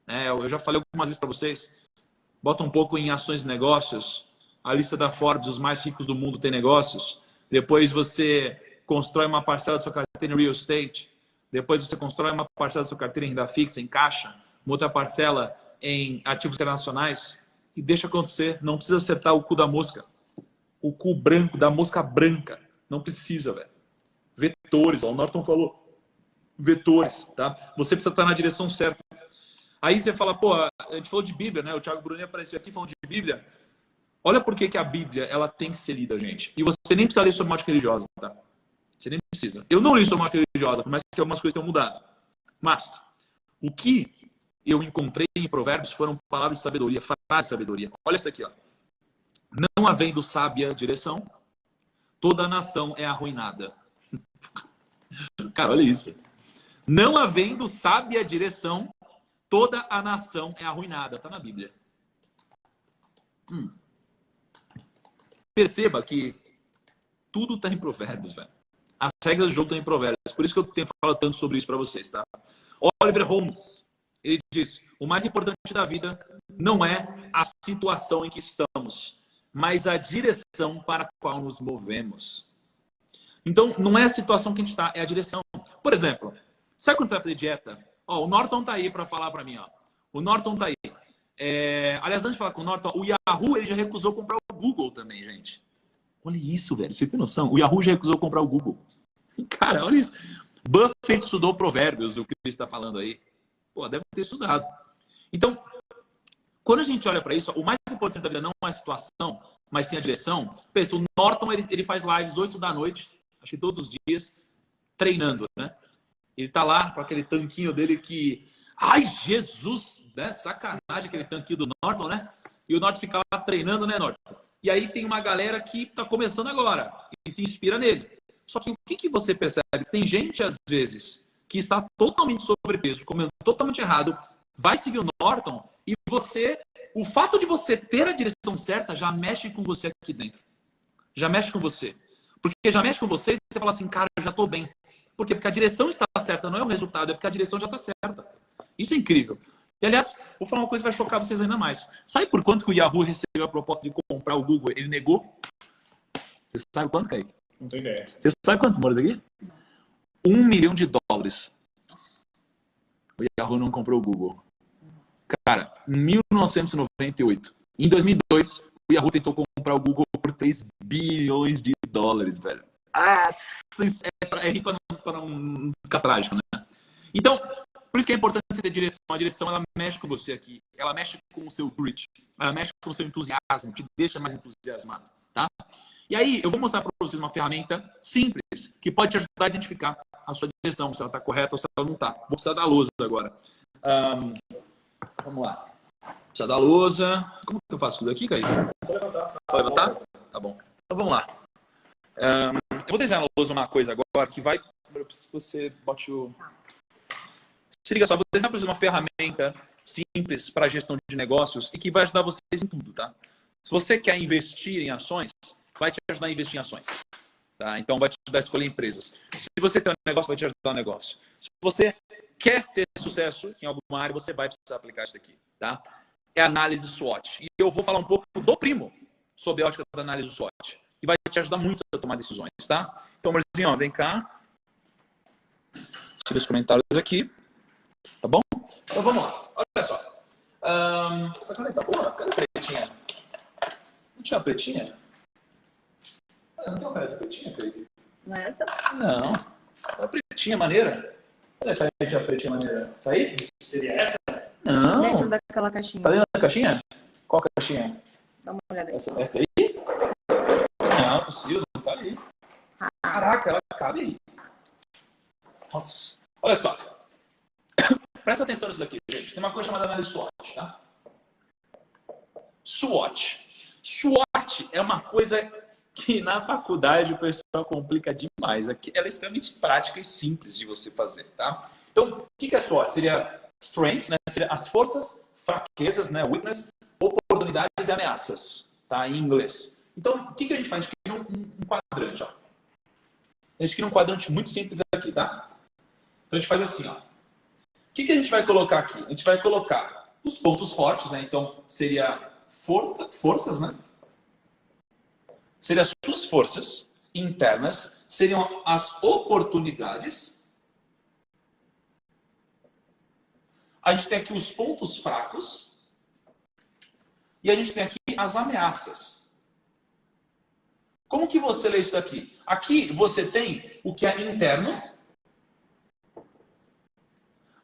Eu já falei algumas vezes para vocês. Bota um pouco em ações e negócios. A lista da Forbes, os mais ricos do mundo tem negócios. Depois você constrói uma parcela da sua carteira em real estate. Depois você constrói uma parcela da sua carteira em renda fixa, em caixa. Uma outra parcela em ativos internacionais. E deixa acontecer. Não precisa acertar o cu da mosca. O cu branco, da mosca branca. Não precisa, velho. Vetores, ó, o Norton falou. Vetores, tá? Você precisa estar na direção certa. Aí você fala, a gente falou de Bíblia, né? O Thiago Brunet apareceu aqui falando de Bíblia. Olha por que a Bíblia, ela tem que ser lida, gente. E você nem precisa ler sobre mágica religiosa, tá? Você nem precisa. Eu não li sobre mágica religiosa, por mais que algumas coisas tenham mudado. Mas, o que eu encontrei em Provérbios foram palavras de sabedoria, frases de sabedoria. Olha isso aqui, ó. Não havendo sábia direção, toda a nação é arruinada. Cara, olha isso. Não havendo sábia direção, toda a nação é arruinada. Tá na Bíblia. Perceba que tudo está em Provérbios, velho. As regras do jogo estão em Provérbios. Por isso que eu tenho falado tanto sobre isso para vocês, tá? Oliver Holmes, ele diz, o mais importante da vida não é a situação em que estamos, mas a direção para a qual nos movemos. Então, não é a situação que a gente está, é a direção. Por exemplo, sabe quando você vai fazer dieta? O Norton tá aí para falar para mim, ó. O Norton tá aí. Aliás, antes de falar com o Norton, o Yahoo ele já recusou comprar o Google também, gente. Olha isso, velho. Você tem noção? O Yahoo já recusou comprar o Google. Cara, olha isso. Buffett estudou Provérbios, o que ele está falando aí. Deve ter estudado. Então, quando a gente olha para isso, o mais importante da vida não é a situação, mas sim a direção. Pensa, o Norton ele faz lives 8 da noite, acho que todos os dias, treinando, né? Ele tá lá com aquele tanquinho dele que... Ai, Jesus! Né? Sacanagem aquele tanquinho do Norton, né? E o Norton fica lá treinando, né, Norton? E aí tem uma galera que tá começando agora e se inspira nele. Só que o que você percebe? Tem gente, às vezes, que está totalmente sobrepeso, comendo totalmente errado, vai seguir o Norton e o fato de você ter a direção certa já mexe com você aqui dentro. Já mexe com você. Porque já mexe com você e você fala assim, cara, eu já tô bem. Por quê? Porque a direção está certa, não é o resultado, é porque a direção já está certa. Isso é incrível. E, aliás, vou falar uma coisa que vai chocar vocês ainda mais. Sabe por quanto que o Yahoo recebeu a proposta de comprar o Google? Ele negou? Você sabe quanto, Kaique? Não tenho ideia. Você sabe quanto, Maurício, aqui? US$ 1 milhão. O Yahoo não comprou o Google. Cara, em 1998. Em 2002, o Yahoo tentou comprar o Google por $3 bilhões, velho. Ah, isso é rir pra não ficar trágico, né? Então, por isso que é importante você ter direção. A direção, ela mexe com você aqui. Ela mexe com o seu grit. Ela mexe com o seu entusiasmo. Te deixa mais entusiasmado, tá? E aí, eu vou mostrar para vocês uma ferramenta simples que pode te ajudar a identificar a sua direção, se ela está correta ou se ela não está. Vou precisar da lousa agora. Vamos lá. Precisa da lousa. Como que eu faço tudo aqui, Kaique? Só levantar? Tá bom. Então vamos lá. Eu vou desenhar na lousa uma coisa agora que vai... Eu preciso que você bote o... Se liga só, eu vou desenhar para vocês uma ferramenta simples para gestão de negócios e que vai ajudar vocês em tudo, tá? Se você quer investir em ações, vai te ajudar a investir em ações. Tá? Então, vai te ajudar a escolher empresas. Se você tem um negócio, vai te ajudar no negócio. Se você quer ter sucesso em alguma área, você vai precisar aplicar isso aqui. Tá? É análise SWOT. E eu vou falar um pouco do primo sobre a ótica da análise SWOT. E vai te ajudar muito a tomar decisões. Tá? Então, amorzinho, ó, vem cá. Tira os comentários aqui. Tá bom? Então, vamos lá. Olha só. Essa caneta boa? Cadê a pretinha? Não tinha a pretinha? Não tem uma caneta pretinha, Craig? Não é essa? Não. A pretinha maneira. Cadê a caneta pretinha maneira? Tá aí? Seria essa? Não. Dentro daquela caixinha. Tá dentro da caixinha? Qual caixinha? Dá uma olhada aí. Essa aí? Não, possível, não tá ali. Caraca, ela cabe aí. Nossa. Olha só. Presta atenção nisso daqui, gente. Tem uma coisa chamada análise SWOT, tá? SWOT. SWOT é uma coisa que na faculdade o pessoal complica demais. Ela é extremamente prática e simples de você fazer, tá? Então, o que é SWOT? Seria strengths, né? Seria as forças, fraquezas, né? Weakness, oportunidades e ameaças, tá? Em inglês. Então, o que a gente faz? A gente cria um quadrante, ó. A gente cria um quadrante muito simples aqui, tá? Então, a gente faz assim, ó. O que a gente vai colocar aqui? A gente vai colocar os pontos fortes, né? Então, seria forças, né? Seriam as suas forças internas, seriam as oportunidades. A gente tem aqui os pontos fracos. E a gente tem aqui as ameaças. Como que você lê isso daqui? Aqui você tem o que é interno.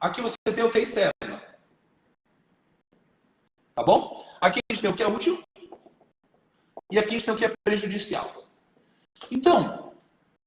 Aqui você tem o que é externo. Tá bom? Aqui a gente tem o que é útil. E aqui a gente tem o que é prejudicial. Então,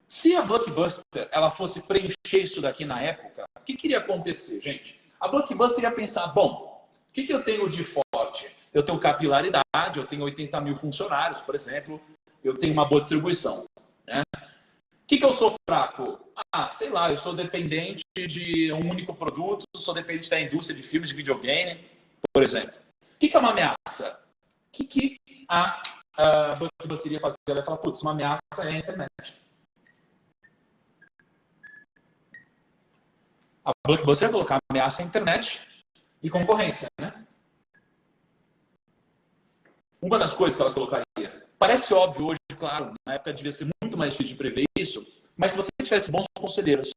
se a Blockbuster ela fosse preencher isso daqui na época, o que iria acontecer, gente? A Blockbuster ia pensar, bom, o que eu tenho de forte? Eu tenho capilaridade, eu tenho 80 mil funcionários, por exemplo, eu tenho uma boa distribuição. Né? O que eu sou fraco? Ah, sei lá, eu sou dependente de um único produto, sou dependente da indústria de filmes de videogame, por exemplo. O que é uma ameaça? O que a Blockbuster iria fazer? Ela ia falar, putz, uma ameaça é a internet. A Blockbuster ia colocar ameaça à internet e concorrência, né? Uma das coisas que ela colocaria, parece óbvio hoje, claro, na época devia ser muito mais difícil de prever isso, mas se você tivesse bons conselheiros,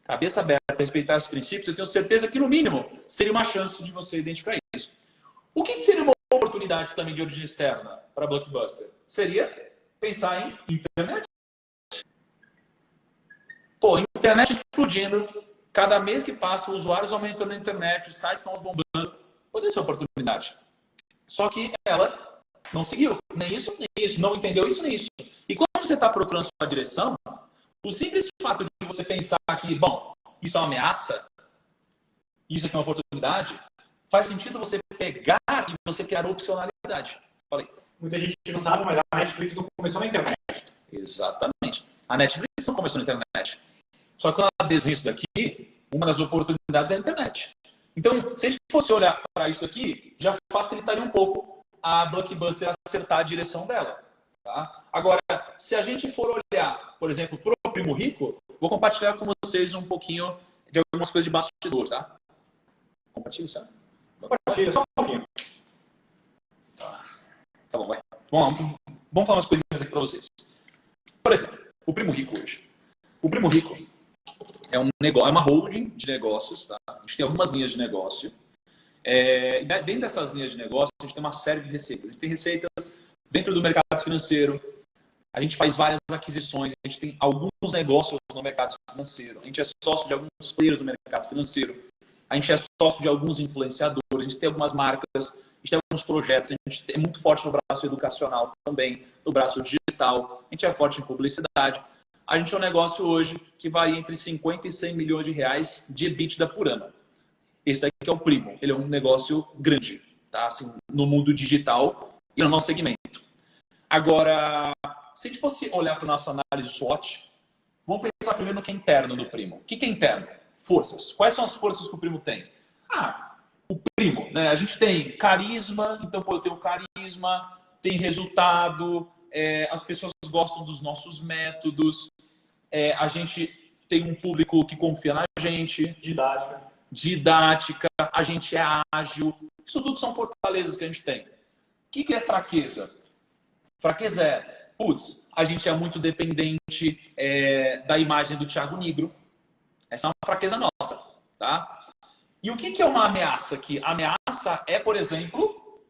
cabeça aberta, respeitar os princípios, eu tenho certeza que, no mínimo, seria uma chance de você identificar isso. O que seria uma oportunidade também de origem externa para a Blockbuster? Seria pensar em internet. Pô, internet explodindo, cada mês que passa, usuários aumentando na internet, os sites estão bombando. Poderia ser uma oportunidade. Só que ela não seguiu nem isso, não entendeu isso, nem isso. E quando você está procurando sua direção, o simples fato de você pensar que, bom, isso é uma ameaça, isso aqui é uma oportunidade, faz sentido você pegar e você criar opcionalidade. Falei. Muita gente não sabe, mas a Netflix não começou na internet. Exatamente. A Netflix não começou na internet. Só que quando ela desenha isso daqui, uma das oportunidades é a internet. Então, se a gente fosse olhar para isso aqui, já facilitaria um pouco a Blockbuster acertar a direção dela. Tá? Agora, se a gente for olhar, por exemplo, para o Primo Rico, vou compartilhar com vocês um pouquinho de algumas coisas de bastidor, tá? Compartilha, sabe? Compartilha, só um pouquinho. Tá bom, vai. Vamos falar umas coisinhas aqui para vocês. Por exemplo, o Primo Rico hoje. O Primo Rico, é é uma holding de negócios, tá? A gente tem algumas linhas de negócio. E dentro dessas linhas de negócio, a gente tem uma série de receitas. A gente tem receitas dentro do mercado financeiro, a gente faz várias aquisições, a gente tem alguns negócios no mercado financeiro, a gente é sócio de alguns players no mercado financeiro, a gente é sócio de alguns influenciadores, a gente tem algumas marcas, a gente tem alguns projetos, a gente é muito forte no braço educacional também, no braço digital, a gente é forte em publicidade. A gente é um negócio hoje que varia entre 50 e 100 milhões de reais de EBITDA por ano. Esse daqui é o Primo, ele é um negócio grande, tá? Assim, no mundo digital e no nosso segmento. Agora, se a gente fosse olhar para a nossa análise SWOT, vamos pensar primeiro no que é interno do Primo. O que é interno? Forças. Quais são as forças que o Primo tem? O Primo, né? A gente tem carisma, então eu tenho carisma, tem resultado, as pessoas gostam dos nossos métodos, a gente tem um público que confia na gente. Didática, a gente é ágil. Isso tudo são fortalezas que a gente tem. O que é fraqueza? Fraqueza a gente é muito dependente da imagem do Thiago Nigro. Essa é uma fraqueza nossa, tá? E o que é uma ameaça aqui? A ameaça é, por exemplo,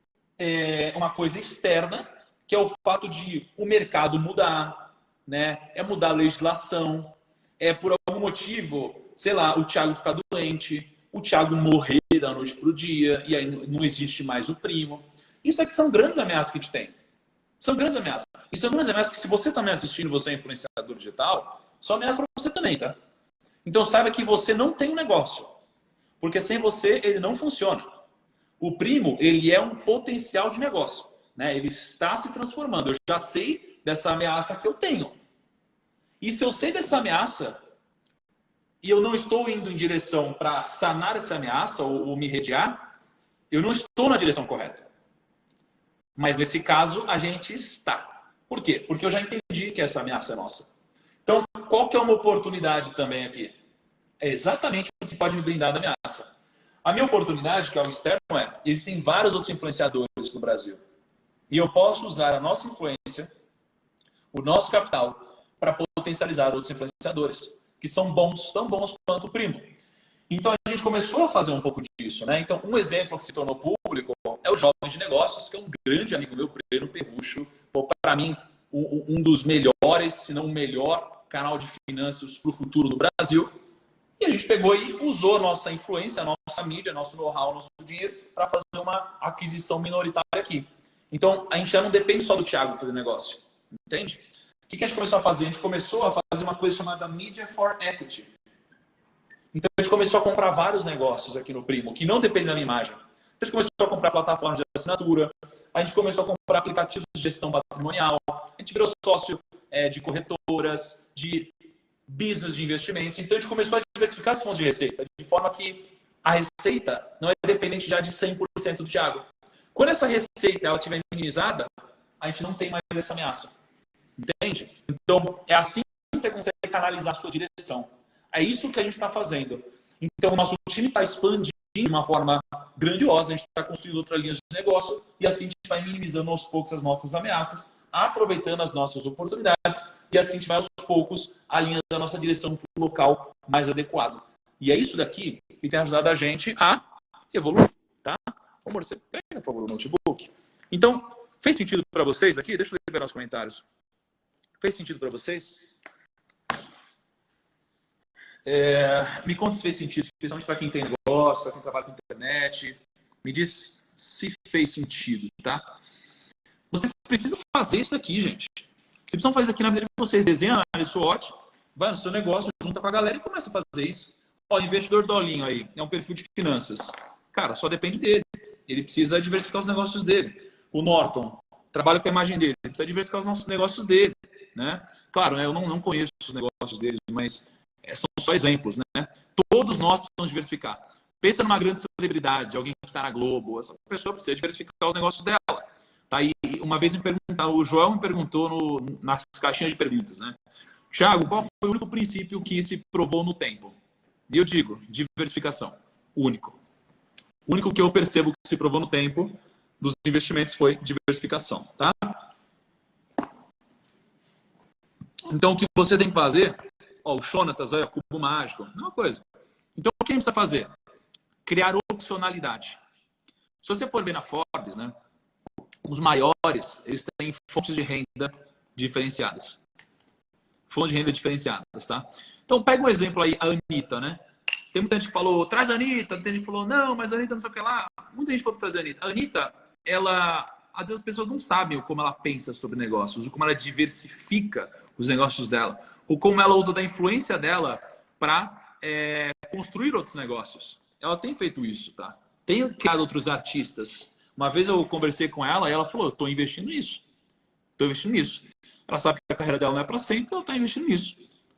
uma coisa externa, que é o fato de o mercado mudar, né? É mudar a legislação, por algum motivo, sei lá, o Thiago ficar doente, o Thiago morrer da noite para o dia, e aí não existe mais o Primo. Isso aqui são grandes ameaças que a gente tem. São grandes ameaças. E são grandes ameaças que, se você está me assistindo, você é influenciador digital, são ameaças para você também, tá? Então saiba que você não tem um negócio. Porque sem você, ele não funciona. O Primo, ele é um potencial de negócio, né? Ele está se transformando. Eu já sei dessa ameaça que eu tenho. E se eu sei dessa ameaça, e eu não estou indo em direção para sanar essa ameaça ou me redear, eu não estou na direção correta. Mas nesse caso, a gente está. Por quê? Porque eu já entendi que essa ameaça é nossa. Então, qual que é uma oportunidade também aqui? É exatamente o que pode me blindar da ameaça. A minha oportunidade, que é o externo, existem vários outros influenciadores no Brasil. E eu posso usar a nossa influência, o nosso capital, para potencializar outros influenciadores, que são bons, tão bons quanto o Primo. Então a gente começou a fazer um pouco disso, né? Então um exemplo que se tornou público é o Jovem de Negócios, que é um grande amigo meu, Breno Perrucho. Para mim, um dos melhores, se não o melhor canal de finanças para o futuro no Brasil. E a gente pegou e usou a nossa influência, a nossa mídia, nosso know-how, nosso dinheiro para fazer uma aquisição minoritária aqui. Então a gente já não depende só do Thiago para fazer negócio, entende? O que a gente começou a fazer? A gente começou a fazer uma coisa chamada Media for Equity. Então a gente começou a comprar vários negócios aqui no Primo, que não dependem da minha imagem. Então, a gente começou a comprar plataformas de assinatura, a gente começou a comprar aplicativos de gestão patrimonial, a gente virou sócio de corretoras, de business de investimentos. Então a gente começou a diversificar as fontes de receita, de forma que a receita não é dependente já de 100% do Thiago. Quando essa receita ela estiver minimizada, a gente não tem mais essa ameaça. Entende? Então, é assim que você consegue canalizar a sua direção. É isso que a gente está fazendo. Então, o nosso time está expandindo de uma forma grandiosa, a gente está construindo outras linhas de negócio e assim a gente vai minimizando aos poucos as nossas ameaças, aproveitando as nossas oportunidades e assim a gente vai aos poucos alinhando a nossa direção para o local mais adequado. E é isso daqui que tem ajudado a gente a evoluir, tá? Amor, você pega, por favor, o notebook. Então, fez sentido para vocês aqui? Deixa eu liberar os comentários. Fez sentido para vocês? Me conta se fez sentido, especialmente para quem tem negócio, para quem trabalha com internet. Me diz se fez sentido, tá? Vocês precisam fazer isso aqui, gente. Vocês precisam fazer isso aqui na vida de vocês. Desenha a análise SWOT, vai no seu negócio, junta com a galera e começa a fazer isso. Ó, o investidor Dolinho aí, é um perfil de finanças. Cara, só depende dele. Ele precisa diversificar os negócios dele. O Norton trabalha com a imagem dele, ele precisa diversificar os negócios dele. Né? Claro, né, eu não conheço os negócios deles, mas são só exemplos. Né? Todos nós precisamos diversificar. Pensa numa grande celebridade, alguém que está na Globo. Essa pessoa precisa diversificar os negócios dela. Tá? E uma vez o Joel me perguntou nas caixinhas de perguntas, né? Thiago, qual foi o único princípio que se provou no tempo? E eu digo, diversificação. Único. O único que eu percebo que se provou no tempo dos investimentos foi diversificação. Tá? Então, o que você tem que fazer, Ó, o Jonatas, aí, o Cubo Mágico, mesma coisa. Então, o que a gente precisa fazer? Criar opcionalidade. Se você for ver na Forbes, né, os maiores, eles têm fontes de renda diferenciadas. Fontes de renda diferenciadas, tá? Então, pega um exemplo aí, a Anitta, né? Tem muita gente que falou, traz a Anitta. Tem gente que falou, não, mas a Anitta não sei o que lá. Muita gente falou trazer a Anitta. A Anitta, ela... Às vezes as pessoas não sabem como ela pensa sobre negócios, ou como ela diversifica os negócios dela, ou como ela usa da influência dela para construir outros negócios. Ela tem feito isso, tá? Tem criado outros artistas. Uma vez eu conversei com ela e ela falou, eu estou investindo nisso. Estou investindo nisso. Ela sabe que a carreira dela não é para sempre, ela está investindo nisso.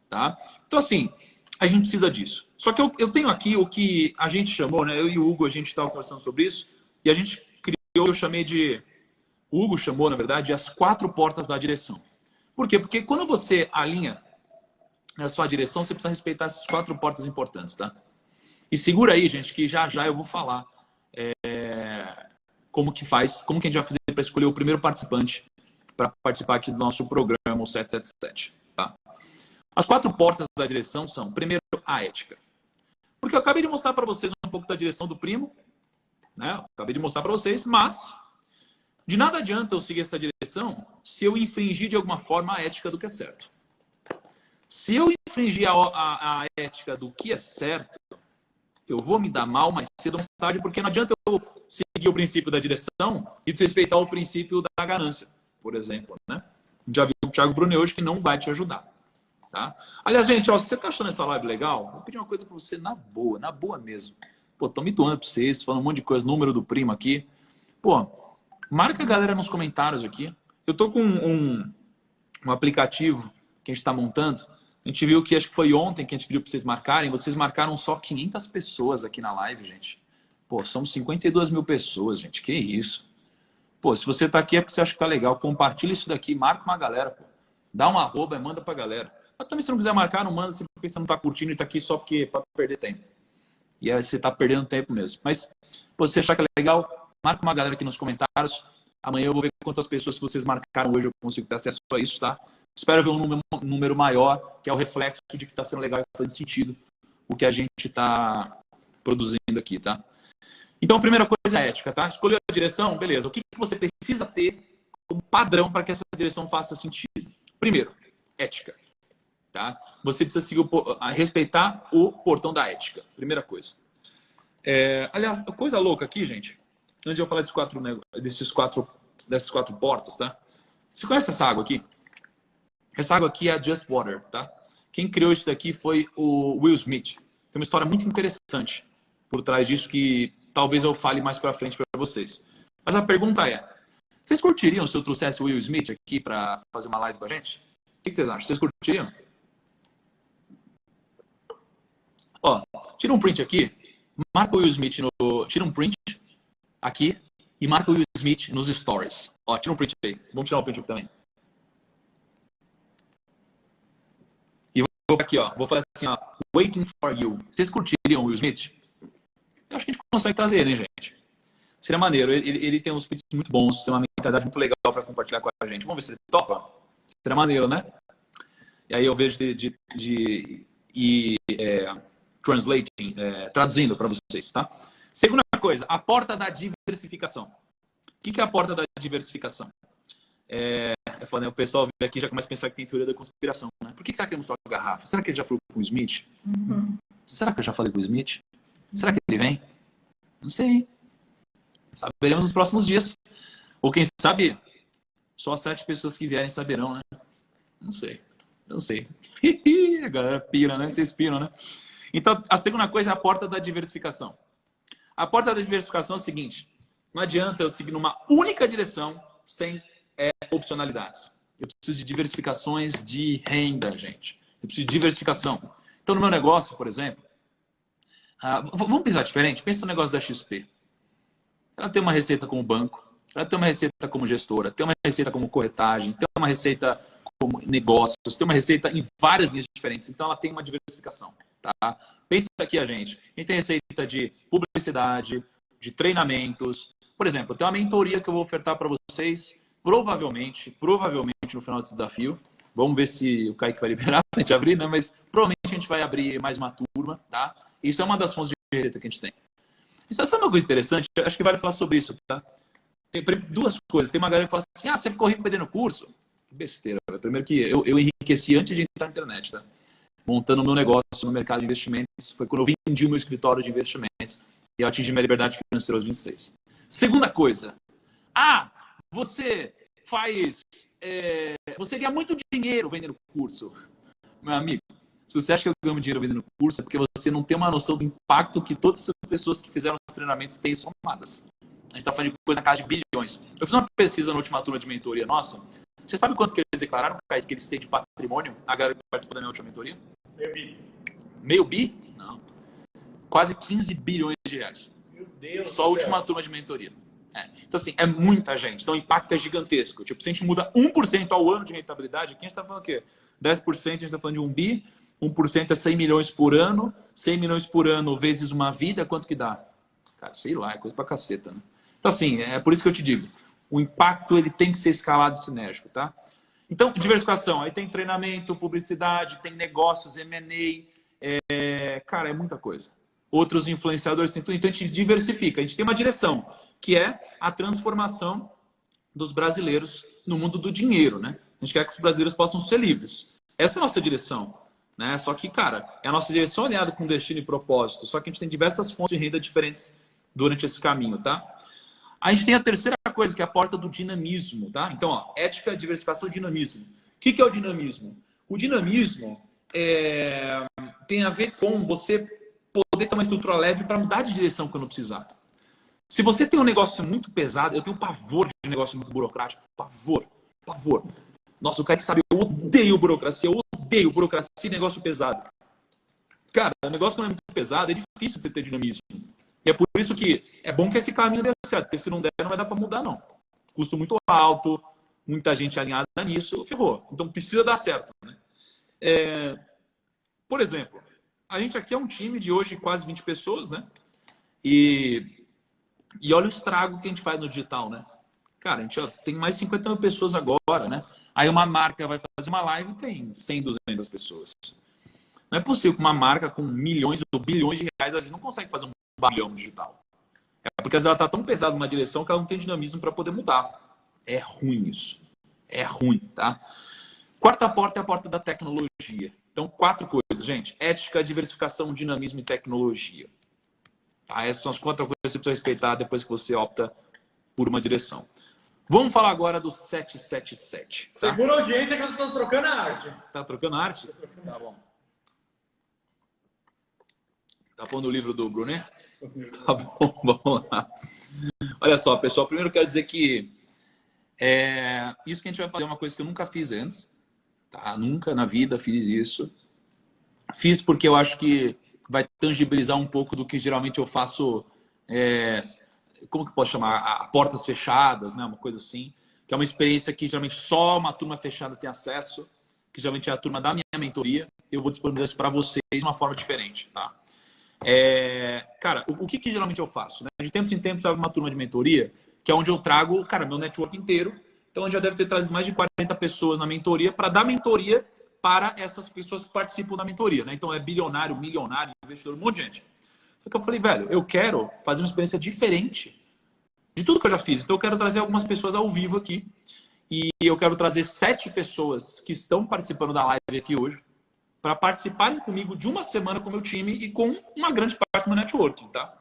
Tá? Então, assim, a gente precisa disso. Só que eu tenho aqui o que a gente chamou, né? Eu e o Hugo, a gente estava conversando sobre isso, e a gente criou, eu chamei de... O Hugo chamou, na verdade, as 4 portas da direção. Por quê? Porque quando você alinha a sua direção, você precisa respeitar essas 4 portas importantes, tá? E segura aí, gente, que já já eu vou falar como que faz, como que a gente vai fazer para escolher o primeiro participante para participar aqui do nosso programa, o 777, tá? As 4 portas da direção são, primeiro, a ética. Porque eu acabei de mostrar para vocês um pouco da direção do primo, né? Eu acabei de mostrar para vocês, mas de nada adianta eu seguir essa direção se eu infringir de alguma forma a ética do que é certo. Se eu infringir a ética do que é certo, eu vou me dar mal mais cedo ou mais tarde, porque não adianta eu seguir o princípio da direção e desrespeitar o princípio da ganância, por exemplo, né? Já viu o Thiago Bruni hoje que não vai te ajudar, tá? Aliás, gente, ó, se você tá achando essa live legal, vou pedir uma coisa para você na boa mesmo. Pô, tô me doando para vocês, falando um monte de coisa, número do primo aqui. Pô, marca a galera nos comentários aqui. Eu tô com um aplicativo que a gente está montando. A gente viu que acho que foi ontem que a gente pediu para vocês marcarem. Vocês marcaram só 500 pessoas aqui na live, gente. Pô, somos 52 mil pessoas, gente. Que isso? Pô, se você tá aqui é porque você acha que tá legal. Compartilha isso daqui, marca uma galera, pô. Dá um arroba e manda pra galera. Mas também se não quiser marcar, não manda, porque você não tá curtindo e tá aqui só porque para perder tempo. E aí você tá perdendo tempo mesmo. Mas, pô, se você achar que é legal, marca uma galera aqui nos comentários. Amanhã eu vou ver quantas pessoas que vocês marcaram hoje eu consigo ter acesso a isso, tá? Espero ver um número maior, que é o reflexo de que está sendo legal e fazendo sentido o que a gente está produzindo aqui, tá? Então, a primeira coisa é a ética, tá? Escolheu a direção, beleza. O que você precisa ter como padrão para que essa direção faça sentido? Primeiro, ética, tá? Você precisa seguir respeitar o portão da ética. Primeira coisa. Aliás, coisa louca aqui, gente. Antes de eu falar dessas quatro portas, tá? Você conhece essa água aqui? Essa água aqui é a Just Water, tá? Quem criou isso daqui foi o Will Smith. Tem uma história muito interessante por trás disso que talvez eu fale mais pra frente para vocês. Mas a pergunta é, vocês curtiriam se eu trouxesse o Will Smith aqui para fazer uma live com a gente? O que vocês acham? Vocês curtiriam? Ó, tira um print aqui, marca o Will Smith tira um print aqui e marca o Will Smith nos stories. Ó, tira um print aí. Vamos tirar um print aqui também. E vou aqui, ó. Vou falar assim, ó. Waiting for you. Vocês curtiriam o Will Smith? Eu acho que a gente consegue trazer ele, gente. Seria maneiro. Ele tem uns prints muito bons, tem uma mentalidade muito legal para compartilhar com a gente. Vamos ver se ele topa. Seria maneiro, né? E aí eu vejo translating, traduzindo para vocês, tá? Segunda coisa, a porta da diversificação. O que é a porta da diversificação? Né, o pessoal aqui já começa a pensar que tem teoria da conspiração, né? Por que será que ele mostrou a garrafa? Será que ele já falou com o Smith? Uhum. Será que eu já falei com o Smith? Será que ele vem? Não sei. Saberemos nos próximos dias. Ou quem sabe, só 7 pessoas que vierem saberão, né? Não sei. A galera pira, né? Vocês piram, né? Então, a segunda coisa é a porta da diversificação. A porta da diversificação é o seguinte. Não adianta eu seguir numa única direção sem opcionalidades. Eu preciso de diversificações de renda, gente. Eu preciso de diversificação. Então, no meu negócio, por exemplo, vamos pensar diferente? Pensa no negócio da XP. Ela tem uma receita como banco, ela tem uma receita como gestora, tem uma receita como corretagem, tem uma receita como negócios, tem uma receita em várias linhas diferentes. Então, ela tem uma diversificação. Tá? Pensa aqui a gente tem receita de publicidade, de treinamentos. Por exemplo, eu tenho uma mentoria que eu vou ofertar para vocês, provavelmente no final desse desafio, Vamos ver se o Kaique vai liberar pra gente abrir, né? Mas provavelmente a gente vai abrir mais uma turma, tá? Isso é uma das fontes de receita que a gente tem. E sabe uma coisa interessante? Acho que vale falar sobre isso, tá? Tem duas coisas. Tem uma galera que fala assim, você ficou rico vendendo curso? Que besteira. Primeiro que eu enriqueci antes de entrar na internet, tá? Montando o meu negócio no mercado de investimentos. Foi quando eu vendi o meu escritório de investimentos e eu atingi minha liberdade financeira aos 26. Segunda coisa. Você faz... você ganha muito dinheiro vendendo curso. Meu amigo, se você acha que eu ganho dinheiro vendendo curso, é porque você não tem uma noção do impacto que todas as pessoas que fizeram os treinamentos têm somadas. A gente está falando de coisa na casa de bilhões. Eu fiz uma pesquisa na última turma de mentoria nossa. Você sabe quanto que eles declararam, Kaique, que eles têm de patrimônio? A galera que participou da minha última mentoria? Meio bi. Meio bi? Não. Quase 15 bilhões de reais. Meu Deus. Só a última turma de mentoria. Então, assim, é muita gente. Então, o impacto é gigantesco. Tipo, se a gente muda 1% ao ano de rentabilidade, aqui a gente está falando o quê? 10% a gente está falando de 1 bi, 1% é 100 milhões por ano, 100 milhões por ano vezes uma vida, quanto que dá? Cara, sei lá, é coisa pra caceta, né? Então, assim, é por isso que eu te digo, o impacto ele tem que ser escalado e sinérgico, tá? Então, diversificação, aí tem treinamento, publicidade, tem negócios, M&A, cara, é muita coisa. Outros influenciadores, então a gente diversifica, a gente tem uma direção, que é a transformação dos brasileiros no mundo do dinheiro, né? A gente quer que os brasileiros possam ser livres. Essa é a nossa direção, né? Só que, cara, é a nossa direção alinhada com destino e propósito, só que a gente tem diversas fontes de renda diferentes durante esse caminho, tá? A gente tem a terceira coisa, que é a porta do dinamismo, tá? Então, ó, ética, diversificação e dinamismo. O que é o dinamismo? O dinamismo tem a ver com você poder ter uma estrutura leve para mudar de direção quando precisar. Se você tem um negócio muito pesado, eu tenho pavor de negócio muito burocrático. Pavor. Nossa, o cara que sabe, eu odeio burocracia e negócio pesado. Cara, o negócio quando é muito pesado, é difícil de você ter dinamismo. E é por isso que é bom que esse caminho dê certo, porque se não der, não vai dar para mudar, não. Custo muito alto, muita gente alinhada nisso, ferrou. Então precisa dar certo, né? Por exemplo, a gente aqui é um time de hoje quase 20 pessoas, né? E olha o estrago que a gente faz no digital, né? Cara, a gente tem mais de 50 mil pessoas agora, né? Aí uma marca vai fazer uma live e tem 100, 200 pessoas. Não é possível que uma marca com milhões ou bilhões de reais, às vezes, não consegue fazer um barulhão digital. É porque ela está tão pesada numa direção que ela não tem dinamismo para poder mudar. É ruim isso. É ruim, tá? Quarta porta é a porta da tecnologia. Então, 4 coisas, gente. Ética, diversificação, dinamismo e tecnologia. Tá? Essas são as 4 coisas que você precisa respeitar depois que você opta por uma direção. Vamos falar agora do 777. Tá? Segura a audiência que eu estou trocando a arte. Tá trocando a arte? Tá bom. Tá pondo o livro do Brunet? Tá bom, vamos lá. Olha só, pessoal. Primeiro eu quero dizer que isso que a gente vai fazer é uma coisa que eu nunca fiz antes. Tá? Nunca na vida fiz isso. Fiz porque eu acho que vai tangibilizar um pouco do que geralmente eu faço, como que eu posso chamar? A portas fechadas, né? Uma coisa assim. Que é uma experiência que geralmente só uma turma fechada tem acesso, que geralmente é a turma da minha mentoria. Eu vou disponibilizar isso para vocês de uma forma diferente, tá? Cara, o que geralmente eu faço? Né? De tempos em tempos, eu abro uma turma de mentoria, que é onde eu trago, cara, meu network inteiro. Então, eu já deve ter trazido mais de 40 pessoas na mentoria para dar mentoria para essas pessoas que participam da mentoria, né? Então, é bilionário, milionário, investidor, um monte de gente. Só que eu falei, velho, eu quero fazer uma experiência diferente de tudo que eu já fiz. Então, eu quero trazer algumas pessoas ao vivo aqui. E eu quero trazer 7 pessoas que estão participando da live aqui hoje para participarem comigo de uma semana com o meu time e com uma grande parte do meu networking, tá?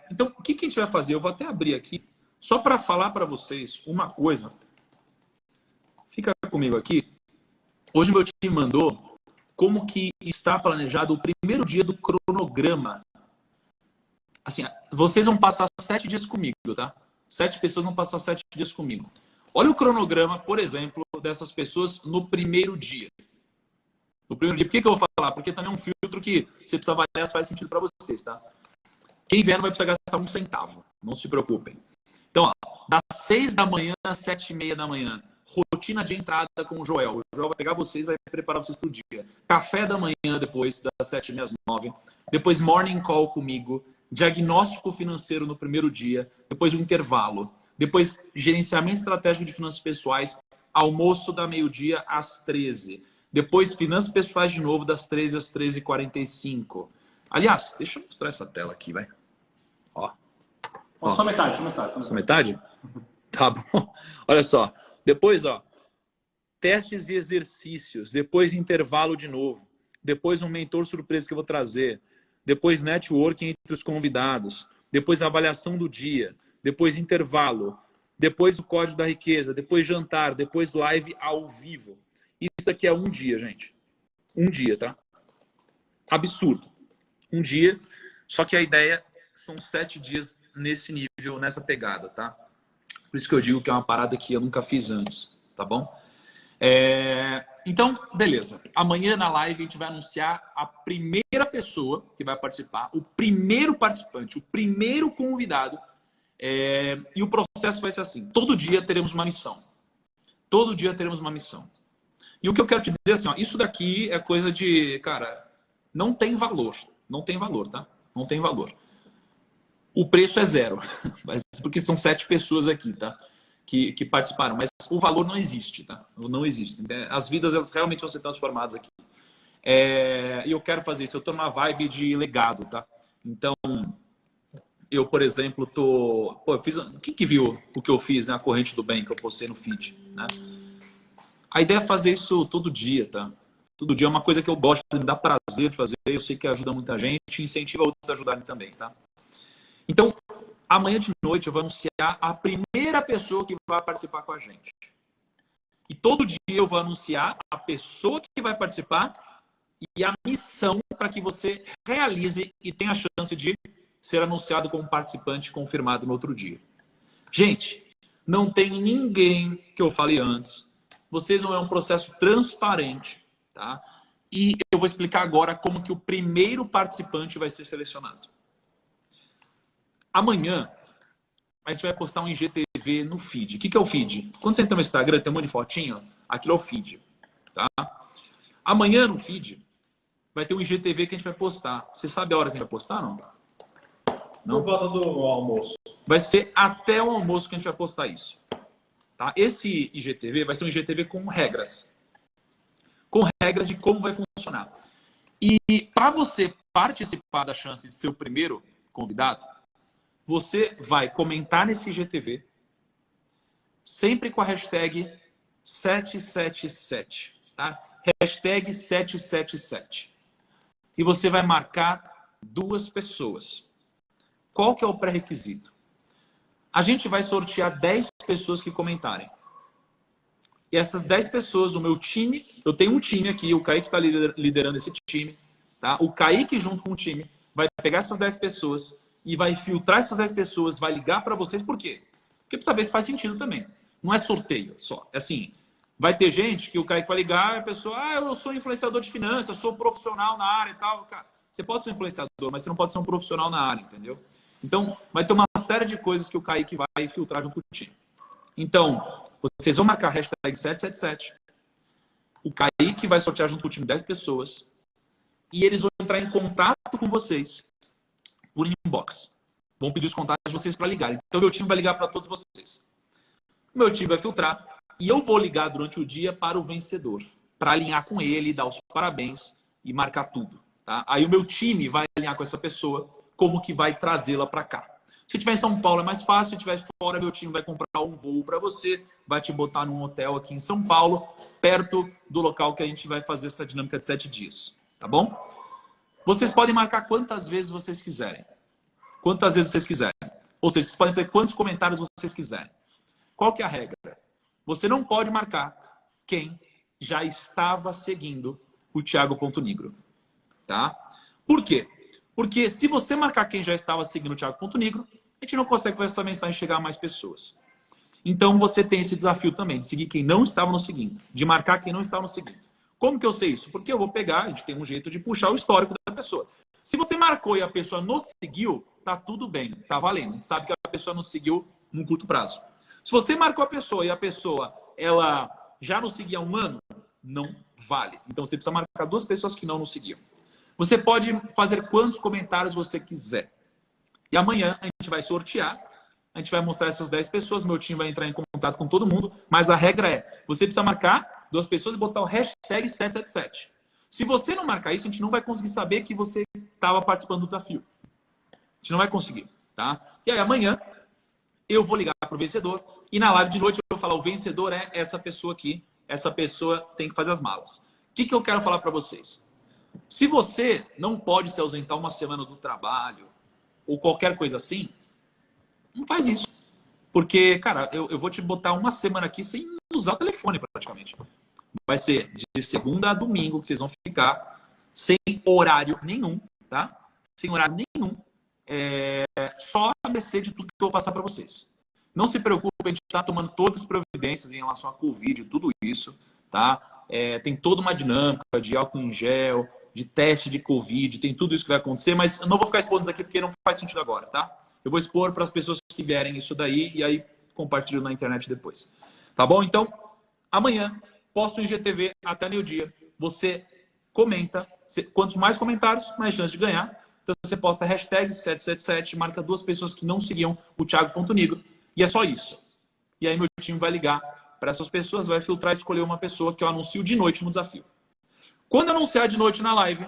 Então, o que a gente vai fazer? Eu vou até abrir aqui, só para falar para vocês uma coisa. Fica comigo aqui. Hoje meu time mandou como que está planejado o primeiro dia do cronograma. Assim, vocês vão passar 7 dias comigo, tá? 7 pessoas vão passar 7 dias comigo. Olha o cronograma, por exemplo, dessas pessoas no primeiro dia. No primeiro dia. Por que eu vou falar? Porque também é um filtro que você precisa avaliar se faz sentido para vocês, tá? Quem vier não vai precisar gastar um centavo. Não se preocupem. Então, ó, das 6 da manhã às 7h30 da manhã, rotina de entrada com o Joel. O Joel vai pegar vocês e vai preparar vocês para o dia. Café da manhã depois, das 7h30 às 9h. Depois morning call comigo. Diagnóstico financeiro no primeiro dia. Depois o intervalo. Depois gerenciamento estratégico de finanças pessoais. almoço da meio-dia às 13. Depois, finanças pessoais de novo, das 13 às 13h45. Aliás, deixa eu mostrar essa tela aqui, vai. Ó. Só metade, metade. Essa metade? Tá bom. Olha só. Depois, ó, testes e exercícios. Depois, intervalo de novo. Depois, um mentor surpresa que eu vou trazer. Depois, networking entre os convidados. Depois, avaliação do dia. Depois, intervalo. Depois, o código da riqueza. Depois, jantar. Depois, live ao vivo. Isso aqui é um dia, gente. Um dia, tá? Absurdo. Um dia. Só que a ideia são 7 dias nesse nível, nessa pegada, tá? Por isso que eu digo que é uma parada que eu nunca fiz antes, tá bom? Então, beleza. Amanhã na live a gente vai anunciar a primeira pessoa que vai participar, o primeiro participante, o primeiro convidado. E o processo vai ser assim. Todo dia teremos uma missão. Todo dia teremos uma missão. E o que eu quero te dizer é assim, ó, isso daqui é coisa de, cara, não tem valor. Não tem valor, tá? Não tem valor. O preço é 0. Porque são 7 pessoas aqui, tá? Que participaram. Mas o valor não existe, tá? Não existe. As vidas, elas realmente vão ser transformadas aqui. E eu quero fazer isso. Eu tô numa vibe de legado, tá? Então, eu, por exemplo, tô... Pô, eu fiz... Quem que viu o que eu fiz, né? A corrente do bem que eu postei no feed, né? A ideia é fazer isso todo dia, tá? Todo dia é uma coisa que eu gosto, me dá prazer de fazer. Eu sei que ajuda muita gente e incentiva outros a ajudarem também, tá? Então, amanhã de noite eu vou anunciar a primeira pessoa que vai participar com a gente. E todo dia eu vou anunciar a pessoa que vai participar e a missão para que você realize e tenha a chance de ser anunciado como participante confirmado no outro dia. Gente, não tem ninguém que eu falei antes. Vocês vão ver um processo transparente, tá? E eu vou explicar agora como que o primeiro participante vai ser selecionado. Amanhã, a gente vai postar um IGTV no feed. O que é o feed? Quando você entra no Instagram, tem um monte de fotinho, aquilo é o feed, tá? Amanhã, no feed, vai ter um IGTV que a gente vai postar. Você sabe a hora que a gente vai postar, não? Não? Por volta do almoço. Vai ser até o almoço que a gente vai postar isso. Tá? Esse IGTV vai ser um IGTV com regras. Com regras de como vai funcionar. E para você participar da chance de ser o primeiro convidado, você vai comentar nesse IGTV sempre com a hashtag 777, tá? Hashtag 777. E você vai marcar 2 pessoas. Qual que é o pré-requisito? A gente vai sortear 10 pessoas que comentarem. E essas 10 pessoas, o meu time, eu tenho um time aqui, o Kaique está liderando esse time, tá? O Kaique junto com o time vai pegar essas 10 pessoas e vai filtrar essas 10 pessoas, vai ligar para vocês. Por quê? Porque para saber se faz sentido também. Não é sorteio só. É assim, vai ter gente que o Kaique vai ligar e a pessoa, eu sou influenciador de finanças, sou profissional na área e tal. Cara, você pode ser um influenciador, mas você não pode ser um profissional na área, entendeu? Então, vai ter uma série de coisas que o Kaique vai filtrar junto com o time. Então, vocês vão marcar a hashtag 777. O Kaique vai sortear junto com o time 10 pessoas. E eles vão entrar em contato com vocês por inbox. Vão pedir os contatos de vocês para ligar. Então, meu time vai ligar para todos vocês. O meu time vai filtrar. E eu vou ligar durante o dia para o vencedor. Para alinhar com ele, dar os parabéns e marcar tudo. Tá? Aí o meu time vai alinhar com essa pessoa como que vai trazê-la para cá. Se estiver em São Paulo é mais fácil, se estiver fora, meu time vai comprar um voo para você, vai te botar num hotel aqui em São Paulo, perto do local que a gente vai fazer essa dinâmica de 7 dias. Tá bom? Vocês podem marcar quantas vezes vocês quiserem. Quantas vezes vocês quiserem. Ou seja, vocês podem fazer quantos comentários vocês quiserem. Qual que é a regra? Você não pode marcar quem já estava seguindo o Thiago.Nigro. Tá? Por quê? Porque se você marcar quem já estava seguindo o Thiago.Nigro, a gente não consegue fazer essa mensagem chegar a mais pessoas. Então você tem esse desafio também, de seguir quem não estava nos seguindo, de marcar quem não estava nos seguindo. Como que eu sei isso? Porque eu vou pegar, a gente tem um jeito de puxar o histórico da pessoa. Se você marcou e a pessoa não seguiu, tá tudo bem, tá valendo. A gente sabe que a pessoa não seguiu num curto prazo. Se você marcou a pessoa e a pessoa ela já não seguia há um ano, não vale. Então você precisa marcar 2 pessoas que não nos seguiam. Você pode fazer quantos comentários você quiser. E amanhã a gente vai sortear A gente vai mostrar essas 10 pessoas, meu time vai entrar em contato com todo mundo, mas a regra é, você precisa marcar 2 pessoas e botar o hashtag 777. Se você não marcar isso, a gente não vai conseguir saber que você estava participando do desafio. A gente não vai conseguir, tá? E aí amanhã eu vou ligar para o vencedor e na live de noite eu vou falar, o vencedor é essa pessoa aqui, essa pessoa tem que fazer as malas. O que eu quero falar para vocês? Se você não pode se ausentar uma semana do trabalho ou qualquer coisa assim, não faz isso. Porque, cara, eu vou te botar uma semana aqui sem usar o telefone praticamente. Vai ser de segunda a domingo que vocês vão ficar sem horário nenhum, tá? Sem horário nenhum. Só a mercê de tudo que eu vou passar para vocês. Não se preocupe, a gente está tomando todas as providências em relação à Covid, tudo isso, tá? Tem toda uma dinâmica de álcool em gel, de teste de Covid, tem tudo isso que vai acontecer, mas eu não vou ficar expondo isso aqui porque não faz sentido agora, tá? Eu vou expor para as pessoas que vierem isso daí e aí compartilho na internet depois. Tá bom? Então, amanhã, posto em IGTV até meio-dia. Você comenta. Quantos mais comentários, mais chance de ganhar. Então, você posta hashtag 777, marca 2 pessoas que não seguiam o Thiago.Nigro. E é só isso. E aí meu time vai ligar para essas pessoas, vai filtrar e escolher uma pessoa que eu anuncio de noite no desafio. Quando eu anunciar de noite na live,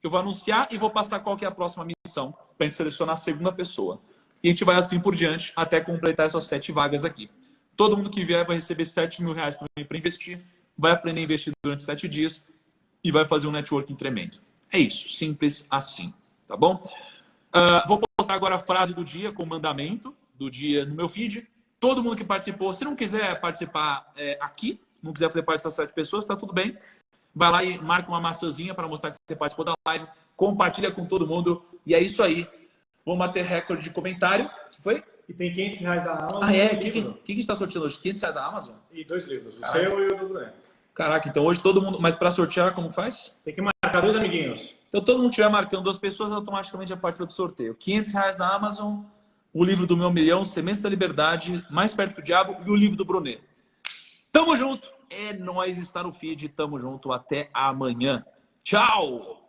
eu vou anunciar e vou passar qual que é a próxima missão para a gente selecionar a segunda pessoa. E a gente vai assim por diante até completar essas 7 vagas aqui. Todo mundo que vier vai receber 7 mil reais também para investir, vai aprender a investir durante 7 dias e vai fazer um networking tremendo. É isso, simples assim, tá bom? Vou postar agora a frase do dia com o mandamento do dia no meu feed. Todo mundo que participou, se não quiser participar aqui, não quiser fazer parte dessas 7 pessoas, tá tudo bem. Vai lá e marca uma maçãzinha para mostrar que você participou da live, compartilha com todo mundo e é isso aí. Vamos bater recorde de comentário. O que foi? E tem 500 reais da Amazon. O que a gente está sorteando hoje? 500 reais da Amazon? E 2 livros, o seu e o do Bruno. Caraca, então hoje todo mundo... Mas para sortear, como faz? Tem que marcar 2 amiguinhos. Então todo mundo estiver marcando 2 pessoas, automaticamente já participa do sorteio. 500 reais da Amazon, o livro do Meu Milhão, Sementes da Liberdade, Mais Perto que o Diabo e o livro do Brunet. Tamo junto! É nóis estar no feed. Tamo junto. Até amanhã. Tchau!